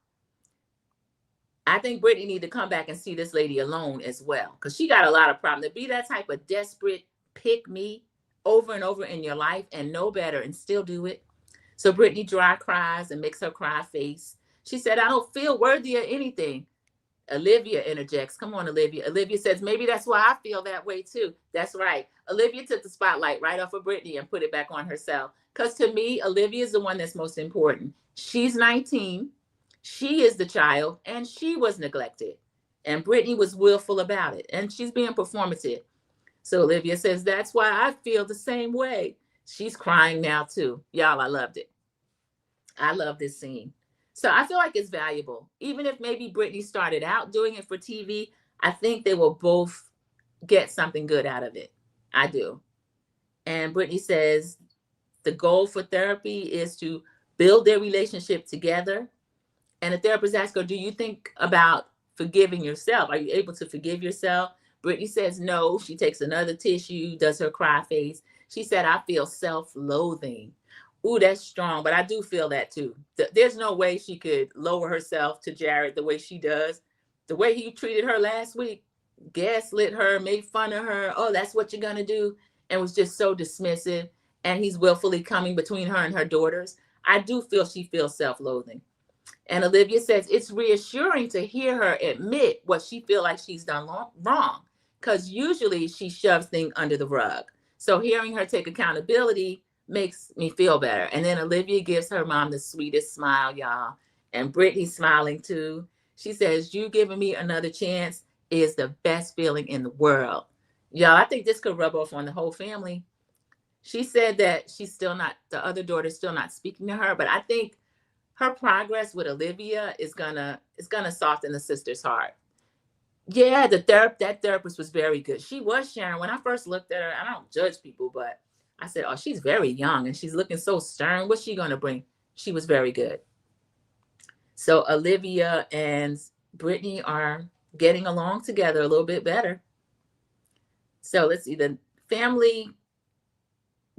I think Britani need to come back and see this lady alone as well, because she got a lot of problems. To be that type of desperate pick me over and over in your life and know better and still do it. So Britani dry cries and makes her cry face. She said, I don't feel worthy of anything. Olivia interjects. Come on, Olivia. Olivia says, maybe that's why I feel that way too. That's right. Olivia took the spotlight right off of Britani and put it back on herself. Because to me, Olivia is the one that's most important. She's 19. She is the child, and she was neglected. And Britani was willful about it. And she's being performative. So Olivia says, that's why I feel the same way. She's crying now too. Y'all, I loved it. I love this scene. So I feel like it's valuable. Even if maybe Britani started out doing it for TV, I think they will both get something good out of it. I do. And Britani says the goal for therapy is to build their relationship together. And the therapist asks her, do you think about forgiving yourself? Are you able to forgive yourself? Britani says no. She takes another tissue, does her cry face. She said, I feel self-loathing. Ooh, that's strong, but I do feel that too. There's no way she could lower herself to Jared the way she does. The way he treated her last week, gaslit her, made fun of her. Oh, that's what you're going to do. And was just so dismissive. And he's willfully coming between her and her daughters. I do feel she feels self-loathing. And Olivia says it's reassuring to hear her admit what she feels like she's done wrong. Because usually she shoves things under the rug. So hearing her take accountability makes me feel better. And then Olivia gives her mom the sweetest smile, y'all. And Britani's smiling too. She says, you giving me another chance is the best feeling in the world. Y'all, I think this could rub off on the whole family. She said that she's still not, the other daughter's still not speaking to her, but I think her progress with Olivia is gonna soften the sister's heart. Yeah, that therapist was very good. She was, Sharon. When I first looked at her, I don't judge people, but I said, oh, she's very young and she's looking so stern. What's she gonna bring? She was very good. So Olivia and Britani are getting along together a little bit better. So let's see, the family.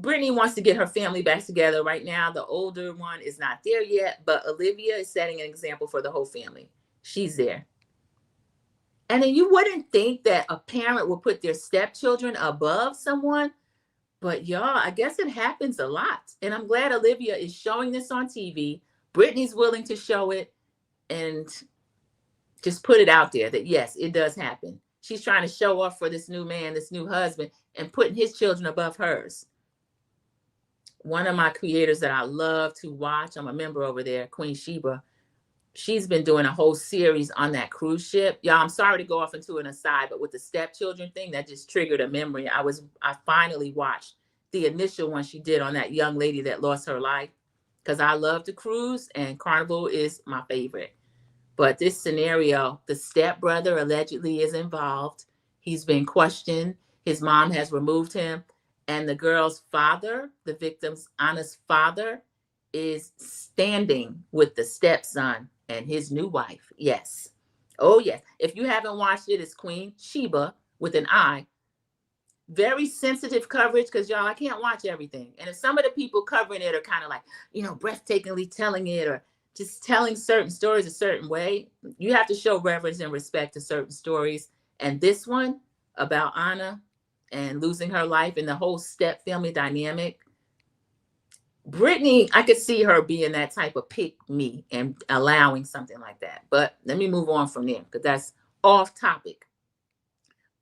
Britani wants to get her family back together right now. The older one is not there yet, but Olivia is setting an example for the whole family. She's there. And then you wouldn't think that a parent would put their stepchildren above someone, but y'all, I guess it happens a lot. And I'm glad Olivia is showing this on TV. Britani's willing to show it and just put it out there that yes, it does happen. She's trying to show off for this new man, this new husband, and putting his children above hers. One of my creators that I love to watch, I'm a member over there, Queen Sheba. She's been doing a whole series on that cruise ship. Y'all, I'm sorry to go off into an aside, but with the stepchildren thing, that just triggered a memory. I finally watched the initial one she did on that young lady that lost her life, because I love to cruise and Carnival is my favorite. But this scenario, the stepbrother allegedly is involved. He's been questioned. His mom has removed him. And the girl's father, the victim's Anna's father, is standing with the stepson and his new wife. Yes. Oh, yes. If you haven't watched it, it's Queen Sheba with an I. Very sensitive coverage because, y'all, I can't watch everything. And if some of the people covering it are kind of like, breathtakingly telling it or just telling certain stories a certain way, you have to show reverence and respect to certain stories. And this one about Anna and losing her life and the whole step family dynamic. Britani, I could see her being that type of pick me and allowing something like that. But let me move on from there because that's off topic.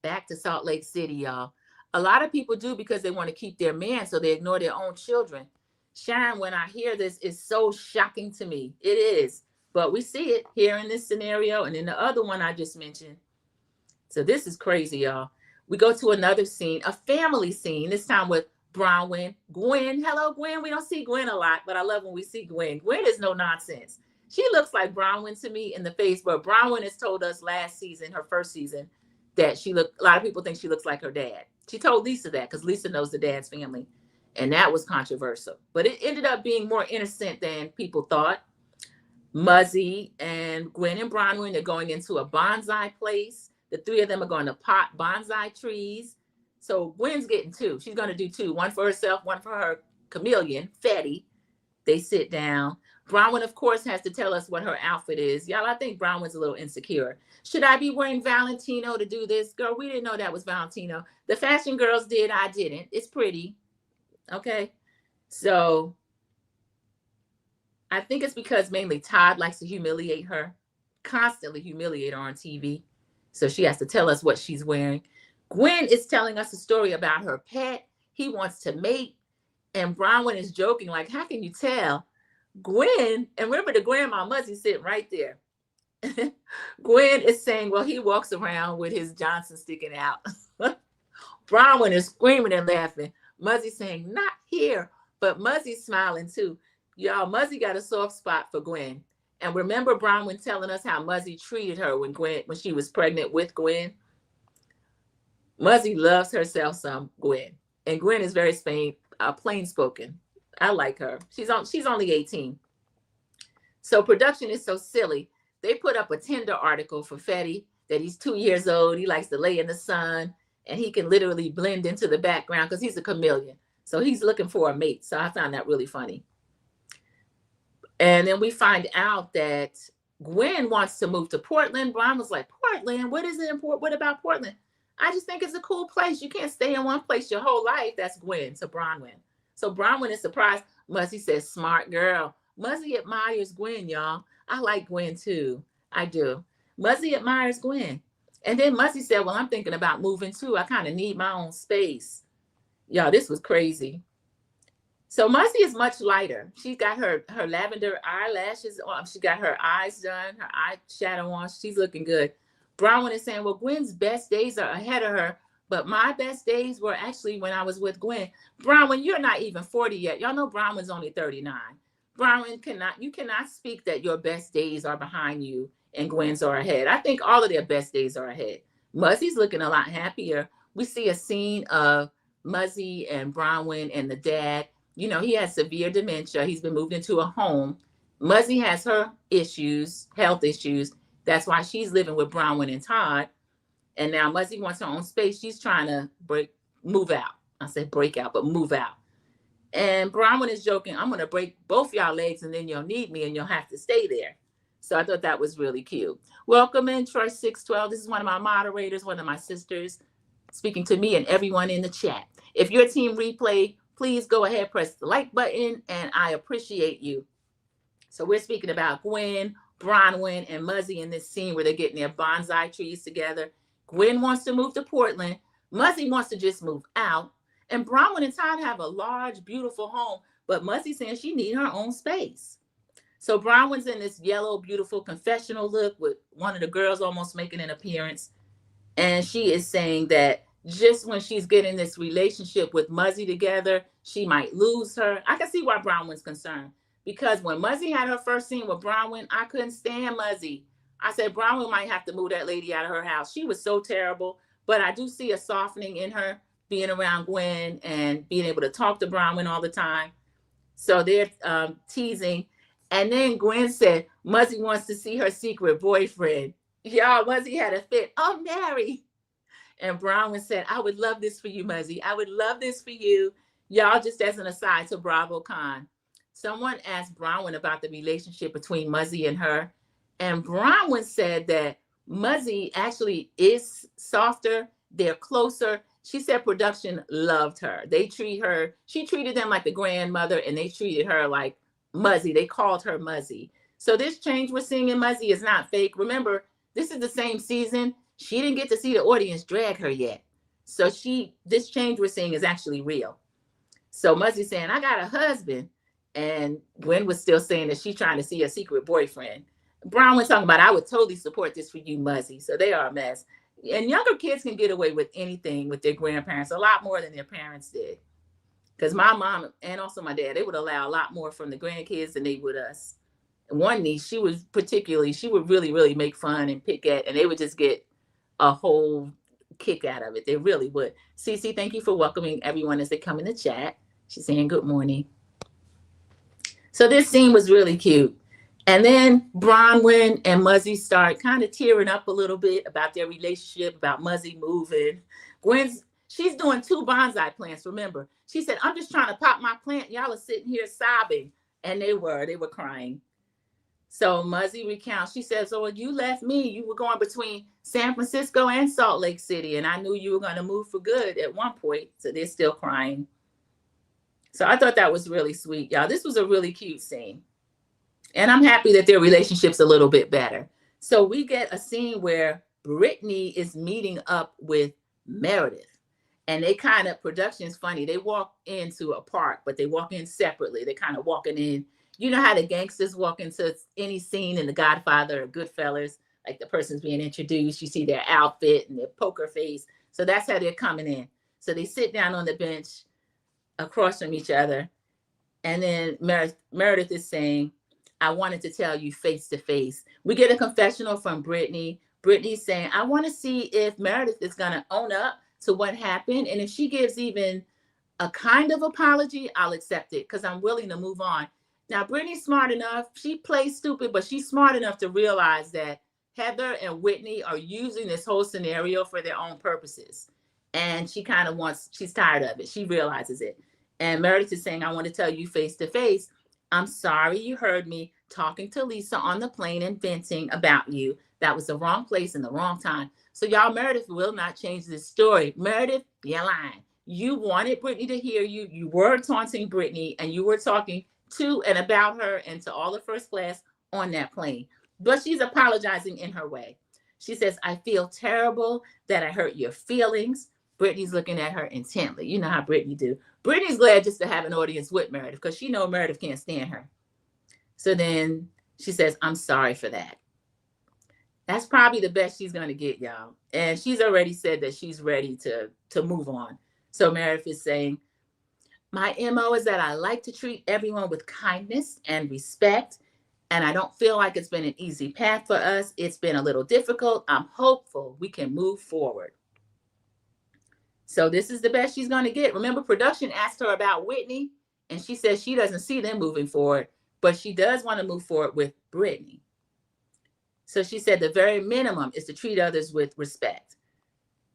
Back to Salt Lake City, y'all. A lot of people do because they want to keep their man, so they ignore their own children. Sharon, when I hear this, it's so shocking to me. It is. But we see it here in this scenario and in the other one I just mentioned. So this is crazy, y'all. We go to another scene, a family scene, this time with Bronwyn. Gwyn, hello, Gwyn. We don't see Gwyn a lot, but I love when we see Gwyn. Gwyn is no nonsense. She looks like Bronwyn to me in the face, but Bronwyn has told us last season, her first season, that she looked, a lot of people think she looks like her dad. She told Lisa that because Lisa knows the dad's family. And that was controversial. But it ended up being more innocent than people thought. Muzzy and Gwyn and Bronwyn are going into a bonsai place. The three of them are going to pot bonsai trees. So Gwyn's getting two. She's going to do two. One for herself, one for her chameleon, Fetty. They sit down. Bronwyn, of course, has to tell us what her outfit is. Y'all, I think Bronwyn's a little insecure. Should I be wearing Valentino to do this? Girl, we didn't know that was Valentino. The fashion girls did. I didn't. It's pretty. Okay. So I think it's because mainly Todd likes to humiliate her, constantly humiliate her on TV. So she has to tell us what she's wearing. Gwyn is telling us a story about her pet. He wants to mate. And Bronwyn is joking, like, how can you tell? Gwyn, and remember the grandma Muzzy sitting right there. Gwyn is saying, well, he walks around with his Johnson sticking out. Bronwyn is screaming and laughing. Muzzy saying, not here. But Muzzy's smiling too. Y'all, Muzzy got a soft spot for Gwyn. And remember Bronwyn telling us how Muzzy treated her when she was pregnant with Gwyn? Muzzy loves herself some Gwyn. And Gwyn is very plain spoken. I like her. She's only 18. So production is so silly. They put up a Tinder article for Fetty that he's 2 years old. He likes to lay in the sun and he can literally blend into the background because he's a chameleon. So he's looking for a mate. So I found that really funny. And then we find out that Gwyn wants to move to Portland. Brian was like, Portland? What is it important? What about Portland? I just think it's a cool place. You can't stay in one place your whole life. That's Gwyn to Bronwyn. So Bronwyn is surprised. Muzzy says, smart girl. Muzzy admires Gwyn, y'all. I like Gwyn too. I do. Muzzy admires Gwyn. And then Muzzy said, well, I'm thinking about moving too. I kind of need my own space. Y'all, this was crazy. So Muzzy is much lighter. She got her lavender eyelashes on. She got her eyes done, her eyeshadow on. She's looking good. Bronwyn is saying, well, Gwyn's best days are ahead of her, but my best days were actually when I was with Gwyn. Bronwyn, you're not even 40 yet. Y'all know Bronwyn's only 39. Bronwyn, you cannot speak that your best days are behind you and Gwyn's are ahead. I think all of their best days are ahead. Muzzy's looking a lot happier. We see a scene of Muzzy and Bronwyn and the dad. You know, he has severe dementia. He's been moved into a home. Muzzy has her issues, health issues. That's why she's living with Bronwyn and Todd. And now Muzzy wants her own space. She's trying to move out. I said break out, but move out. And Bronwyn is joking, I'm going to break both y'all legs and then you'll need me and you'll have to stay there. So I thought that was really cute. Welcome in, Troy 612. This is one of my moderators, one of my sisters, speaking to me and everyone in the chat. If you're Team Replay, please go ahead, press the like button, and I appreciate you. So we're speaking about Gwyn, Bronwyn, and Muzzy in this scene where they're getting their bonsai trees together. Gwyn wants to move to Portland. Muzzy wants to just move out. And Bronwyn and Todd have a large, beautiful home, but Muzzy's saying she needs her own space. So Bronwyn's in this yellow, beautiful confessional look with one of the girls almost making an appearance. And she is saying that just when she's getting this relationship with Muzzy together, she might lose her. I can see why Bronwyn's concerned. Because when Muzzy had her first scene with Bronwyn, I couldn't stand Muzzy. I said, Bronwyn might have to move that lady out of her house. She was so terrible. But I do see a softening in her being around Gwyn and being able to talk to Bronwyn all the time. So they're teasing. And then Gwyn said, Muzzy wants to see her secret boyfriend. Y'all, Muzzy had a fit. Oh, Mary. And Bronwyn said, I would love this for you, Muzzy. I would love this for you. Y'all, just as an aside to Bravo Con. Someone asked Bronwyn about the relationship between Muzzy and her. And Bronwyn said that Muzzy actually is softer. They're closer. She said production loved her. She treated them like the grandmother, and they treated her like Muzzy. They called her Muzzy. So this change we're seeing in Muzzy is not fake. Remember, this is the same season. She didn't get to see the audience drag her yet. So this change we're seeing is actually real. So Muzzy's saying, I got a husband. And Gwyn was still saying that she's trying to see a secret boyfriend. Bronwyn talking about, I would totally support this for you, Muzzy. So they are a mess. And younger kids can get away with anything with their grandparents, a lot more than their parents did. Because my mom and also my dad, they would allow a lot more from the grandkids than they would us. one niece, she would really make fun and pick at, and they would just get a whole kick out of it. They really would. Cece, thank you for welcoming everyone as they come in the chat. She's saying good morning. So this scene was really cute. And then Bronwyn and Muzzy start kind of tearing up a little bit about their relationship, about Muzzy moving. She's doing 2 bonsai plants, remember. She said, I'm just trying to pop my plant. Y'all are sitting here sobbing. And they were crying. So Muzzy recounts, she says, so when you left me, you were going between San Francisco and Salt Lake City. And I knew you were going to move for good at one point. So they're still crying. So I thought that was really sweet, y'all. This was a really cute scene. And I'm happy that their relationship's a little bit better. So we get a scene where Britani is meeting up with Meredith. And they kind of, production's funny. They walk into a park, but they walk in separately. They're kind of walking in. You know how the gangsters walk into any scene in The Godfather or Goodfellas, like the person's being introduced. You see their outfit and their poker face. So that's how they're coming in. So they sit down on the bench across from each other. And then Meredith is saying, I wanted to tell you face to face. We get a confessional from Britani. Britani's saying, I want to see if Meredith is going to own up to what happened. And if she gives even a kind of apology, I'll accept it because I'm willing to move on. Now, Britani's smart enough. She plays stupid, but she's smart enough to realize that Heather and Whitney are using this whole scenario for their own purposes. And she kind of she's tired of it. She realizes it. And Meredith is saying, I want to tell you face to face, I'm sorry you heard me talking to Lisa on the plane and venting about you. That was the wrong place and the wrong time. So y'all, Meredith will not change this story. Meredith, you're lying. You wanted Britani to hear you. You were taunting Britani and you were talking to and about her and to all the first class on that plane. But she's apologizing in her way. She says, I feel terrible that I hurt your feelings. Britani's looking at her intently. You know how Britani do. Britani's glad just to have an audience with Meredith because she knows Meredith can't stand her. So then she says, I'm sorry for that. That's probably the best she's going to get, y'all. And she's already said that she's ready to move on. So Meredith is saying, my MO is that I like to treat everyone with kindness and respect. And I don't feel like it's been an easy path for us. It's been a little difficult. I'm hopeful we can move forward. So this is the best she's going to get. Remember, production asked her about Whitney, and she says she doesn't see them moving forward, but she does want to move forward with Britani. So she said the very minimum is to treat others with respect.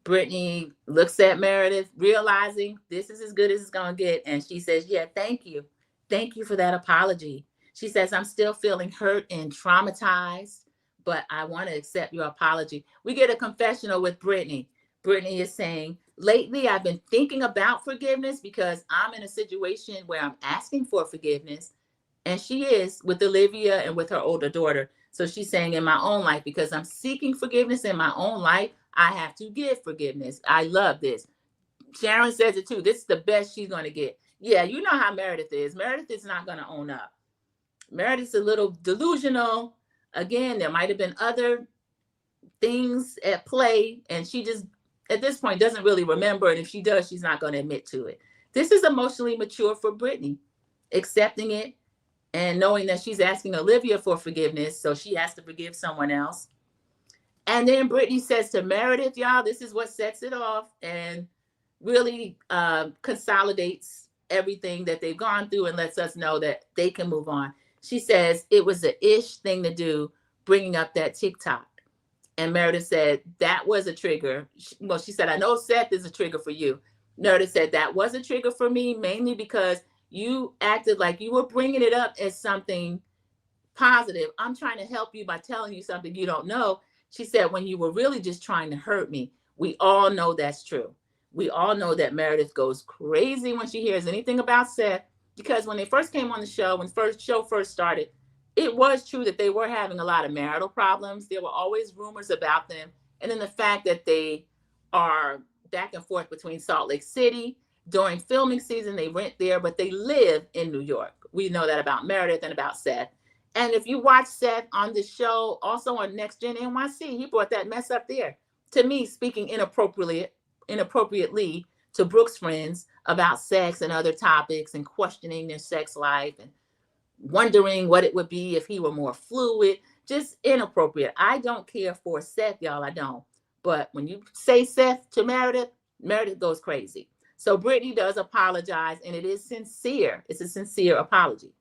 Britani looks at Meredith, realizing this is as good as it's going to get, and she says, yeah, thank you. Thank you for that apology. She says, I'm still feeling hurt and traumatized, but I want to accept your apology. We get a confessional with Britani. Britani is saying, lately I've been thinking about forgiveness because I'm in a situation where I'm asking for forgiveness. And she is with Olivia and with her older daughter. So she's saying in my own life, because I'm seeking forgiveness in my own life, I have to give forgiveness. I love this. Sharon says it too. This is the best she's going to get. Yeah, you know how Meredith is. Meredith is not going to own up. Meredith's a little delusional. Again, there might have been other things at play, and she just, at this point, doesn't really remember. And if she does, she's not going to admit to it. This is emotionally mature for Britani, accepting it and knowing that she's asking Olivia for forgiveness, so she has to forgive someone else. And then Britani says to Meredith, y'all, this is what sets it off and really consolidates everything that they've gone through and lets us know that they can move on. She says it was an ish thing to do, bringing up that TikTok. And Meredith said that was a trigger. Well, she said, I know Seth is a trigger for you. Meredith said that was a trigger for me, mainly because you acted like you were bringing it up as something positive. I'm trying to help you by telling you something you don't know. She said, when you were really just trying to hurt me. We all know that's true. We all know that Meredith goes crazy when she hears anything about Seth, because when they first came on the show, when the show first started, it was true that they were having a lot of marital problems. There were always rumors about them. And then the fact that they are back and forth between Salt Lake City. During filming season, they rent there, but they live in New York. We know that about Meredith and about Seth. And if you watch Seth on the show, also on Next Gen NYC, he brought that mess up there. To me, speaking inappropriately to Brooke's friends about sex and other topics and questioning their sex life. And wondering what it would be if he were more fluid. Just inappropriate. I don't care for Seth, y'all. I don't. But when you say Seth to Meredith, Meredith goes crazy. So Britani does apologize, and it is sincere. It's a sincere apology.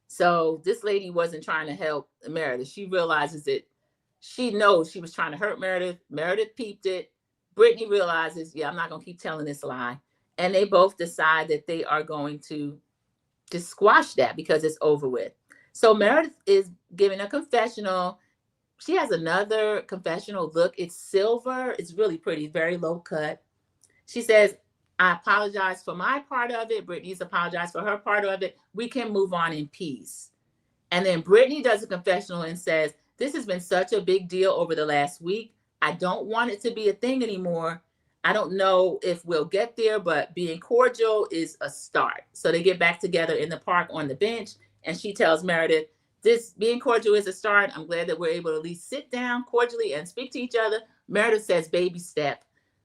So this lady wasn't trying to help Meredith. She realizes that she knows she was trying to hurt Meredith. Meredith peeped it. Britani realizes, yeah, I'm not going to keep telling this lie. And they both decide that they are going to just squash that because it's over with. So Meredith is giving a confessional. She has another confessional look. It's silver. It's really pretty, very low cut. She says, I apologize for my part of it. Britani's apologized for her part of it. We can move on in peace. And then Britani does a confessional and says, this has been such a big deal over the last week. I don't want it to be a thing anymore. I don't know if we'll get there, but being cordial is a start. So they get back together in the park on the bench, and she tells Meredith, this being cordial is a start. I'm glad that we're able to at least sit down cordially and speak to each other. Meredith says, baby step.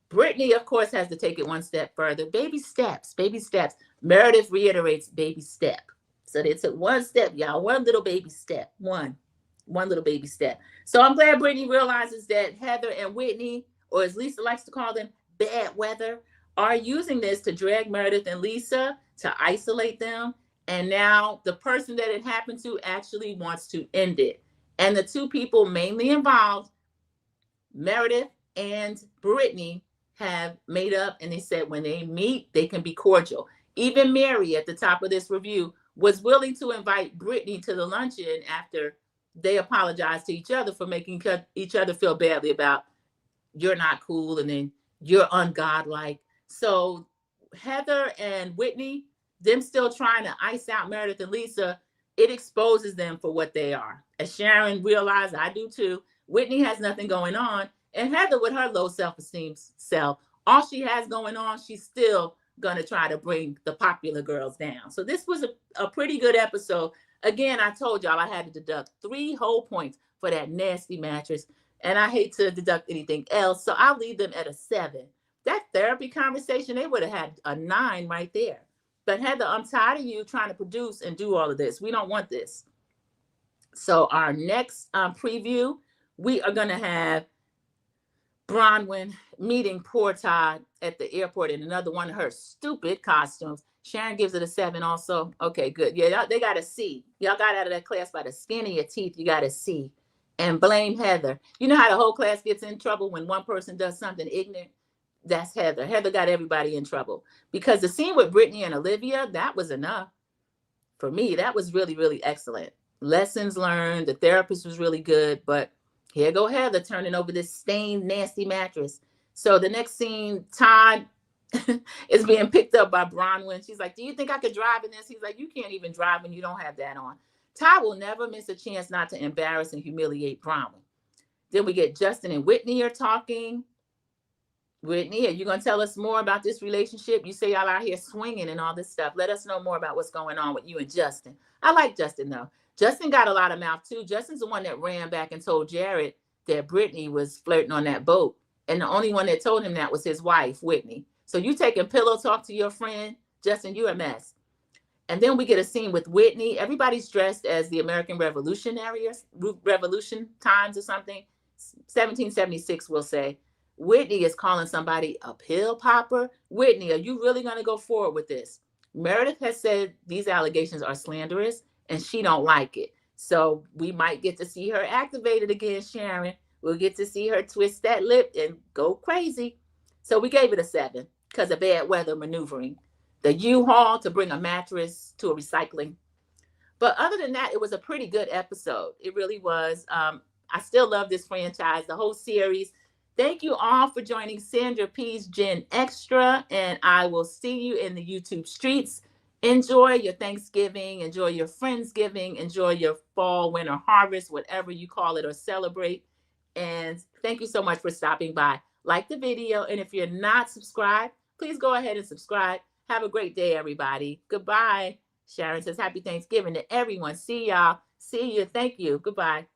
Britani, of course, has to take it one step further. Baby steps, baby steps. Meredith reiterates, baby step. So they took one step, y'all, one little baby step, one little baby step. So I'm glad Britani realizes that Heather and Whitney, or as Lisa likes to call them, bad weather, are using this to drag Meredith and Lisa, to isolate them. And now the person that it happened to actually wants to end it. And the two people mainly involved, Meredith and Britani, have made up, and they said when they meet, they can be cordial. Even Mary at the top of this review was willing to invite Britani to the luncheon after they apologized to each other for making each other feel badly about you're not cool and then you're ungodlike. So Heather and Whitney, them still trying to ice out Meredith and Lisa, it exposes them for what they are. As Sharon realized, I do too, Whitney has nothing going on. And Heather, with her low self-esteem self, all she has going on, she's still going to try to bring the popular girls down. So this was a pretty good episode. Again, I told y'all I had to deduct 3 whole points for that nasty mattress. And I hate to deduct anything else. So I'll leave them at a 7. That therapy conversation, they would have had a 9 right there. But Heather, I'm tired of you trying to produce and do all of this. We don't want this. So our next preview, we are going to have Bronwyn meeting poor Todd at the airport in another one of her stupid costumes. Sharon gives it a 7 also. Okay, good. Yeah, they got a C. Y'all got out of that class by the skin of your teeth. You got a C. And blame Heather. You know how the whole class gets in trouble when one person does something ignorant? That's Heather. Heather got everybody in trouble. Because the scene with Britani and Olivia, that was enough. For me, that was really, really excellent. Lessons learned. The therapist was really good. But here go Heather turning over this stained, nasty mattress. So the next scene, Todd is being picked up by Bronwyn. She's like, do you think I could drive in this? He's like, you can't even drive when you don't have that on. Todd will never miss a chance not to embarrass and humiliate Bronwyn. Then we get Justin and Whitney are talking. Whitney, are you going to tell us more about this relationship? You say y'all out here swinging and all this stuff. Let us know more about what's going on with you and Justin. I like Justin, though. Justin got a lot of mouth, too. Justin's the one that ran back and told Jared that Britani was flirting on that boat. And the only one that told him that was his wife, Whitney. So you taking pillow talk to your friend, Justin, you're a mess. And then we get a scene with Whitney. Everybody's dressed as the American Revolution times or something. 1776, we'll say. Whitney is calling somebody a pill popper. Whitney, are you really going to go forward with this? Meredith has said these allegations are slanderous, and she don't like it. So we might get to see her activated again, Sharon. We'll get to see her twist that lip and go crazy. So we gave it a 7 because of bad weather maneuvering. The U-Haul to bring a mattress to a recycling. But other than that, it was a pretty good episode. It really was. I still love this franchise, the whole series. Thank you all for joining Sandra P's Gen Extra, and I will see you in the YouTube streets. Enjoy your Thanksgiving, enjoy your Friendsgiving, enjoy your fall, winter harvest, whatever you call it or celebrate. And thank you so much for stopping by. Like the video, and if you're not subscribed, please go ahead and subscribe. Have a great day, everybody. Goodbye. Sharon says happy Thanksgiving to everyone. See y'all. See you. Thank you. Goodbye.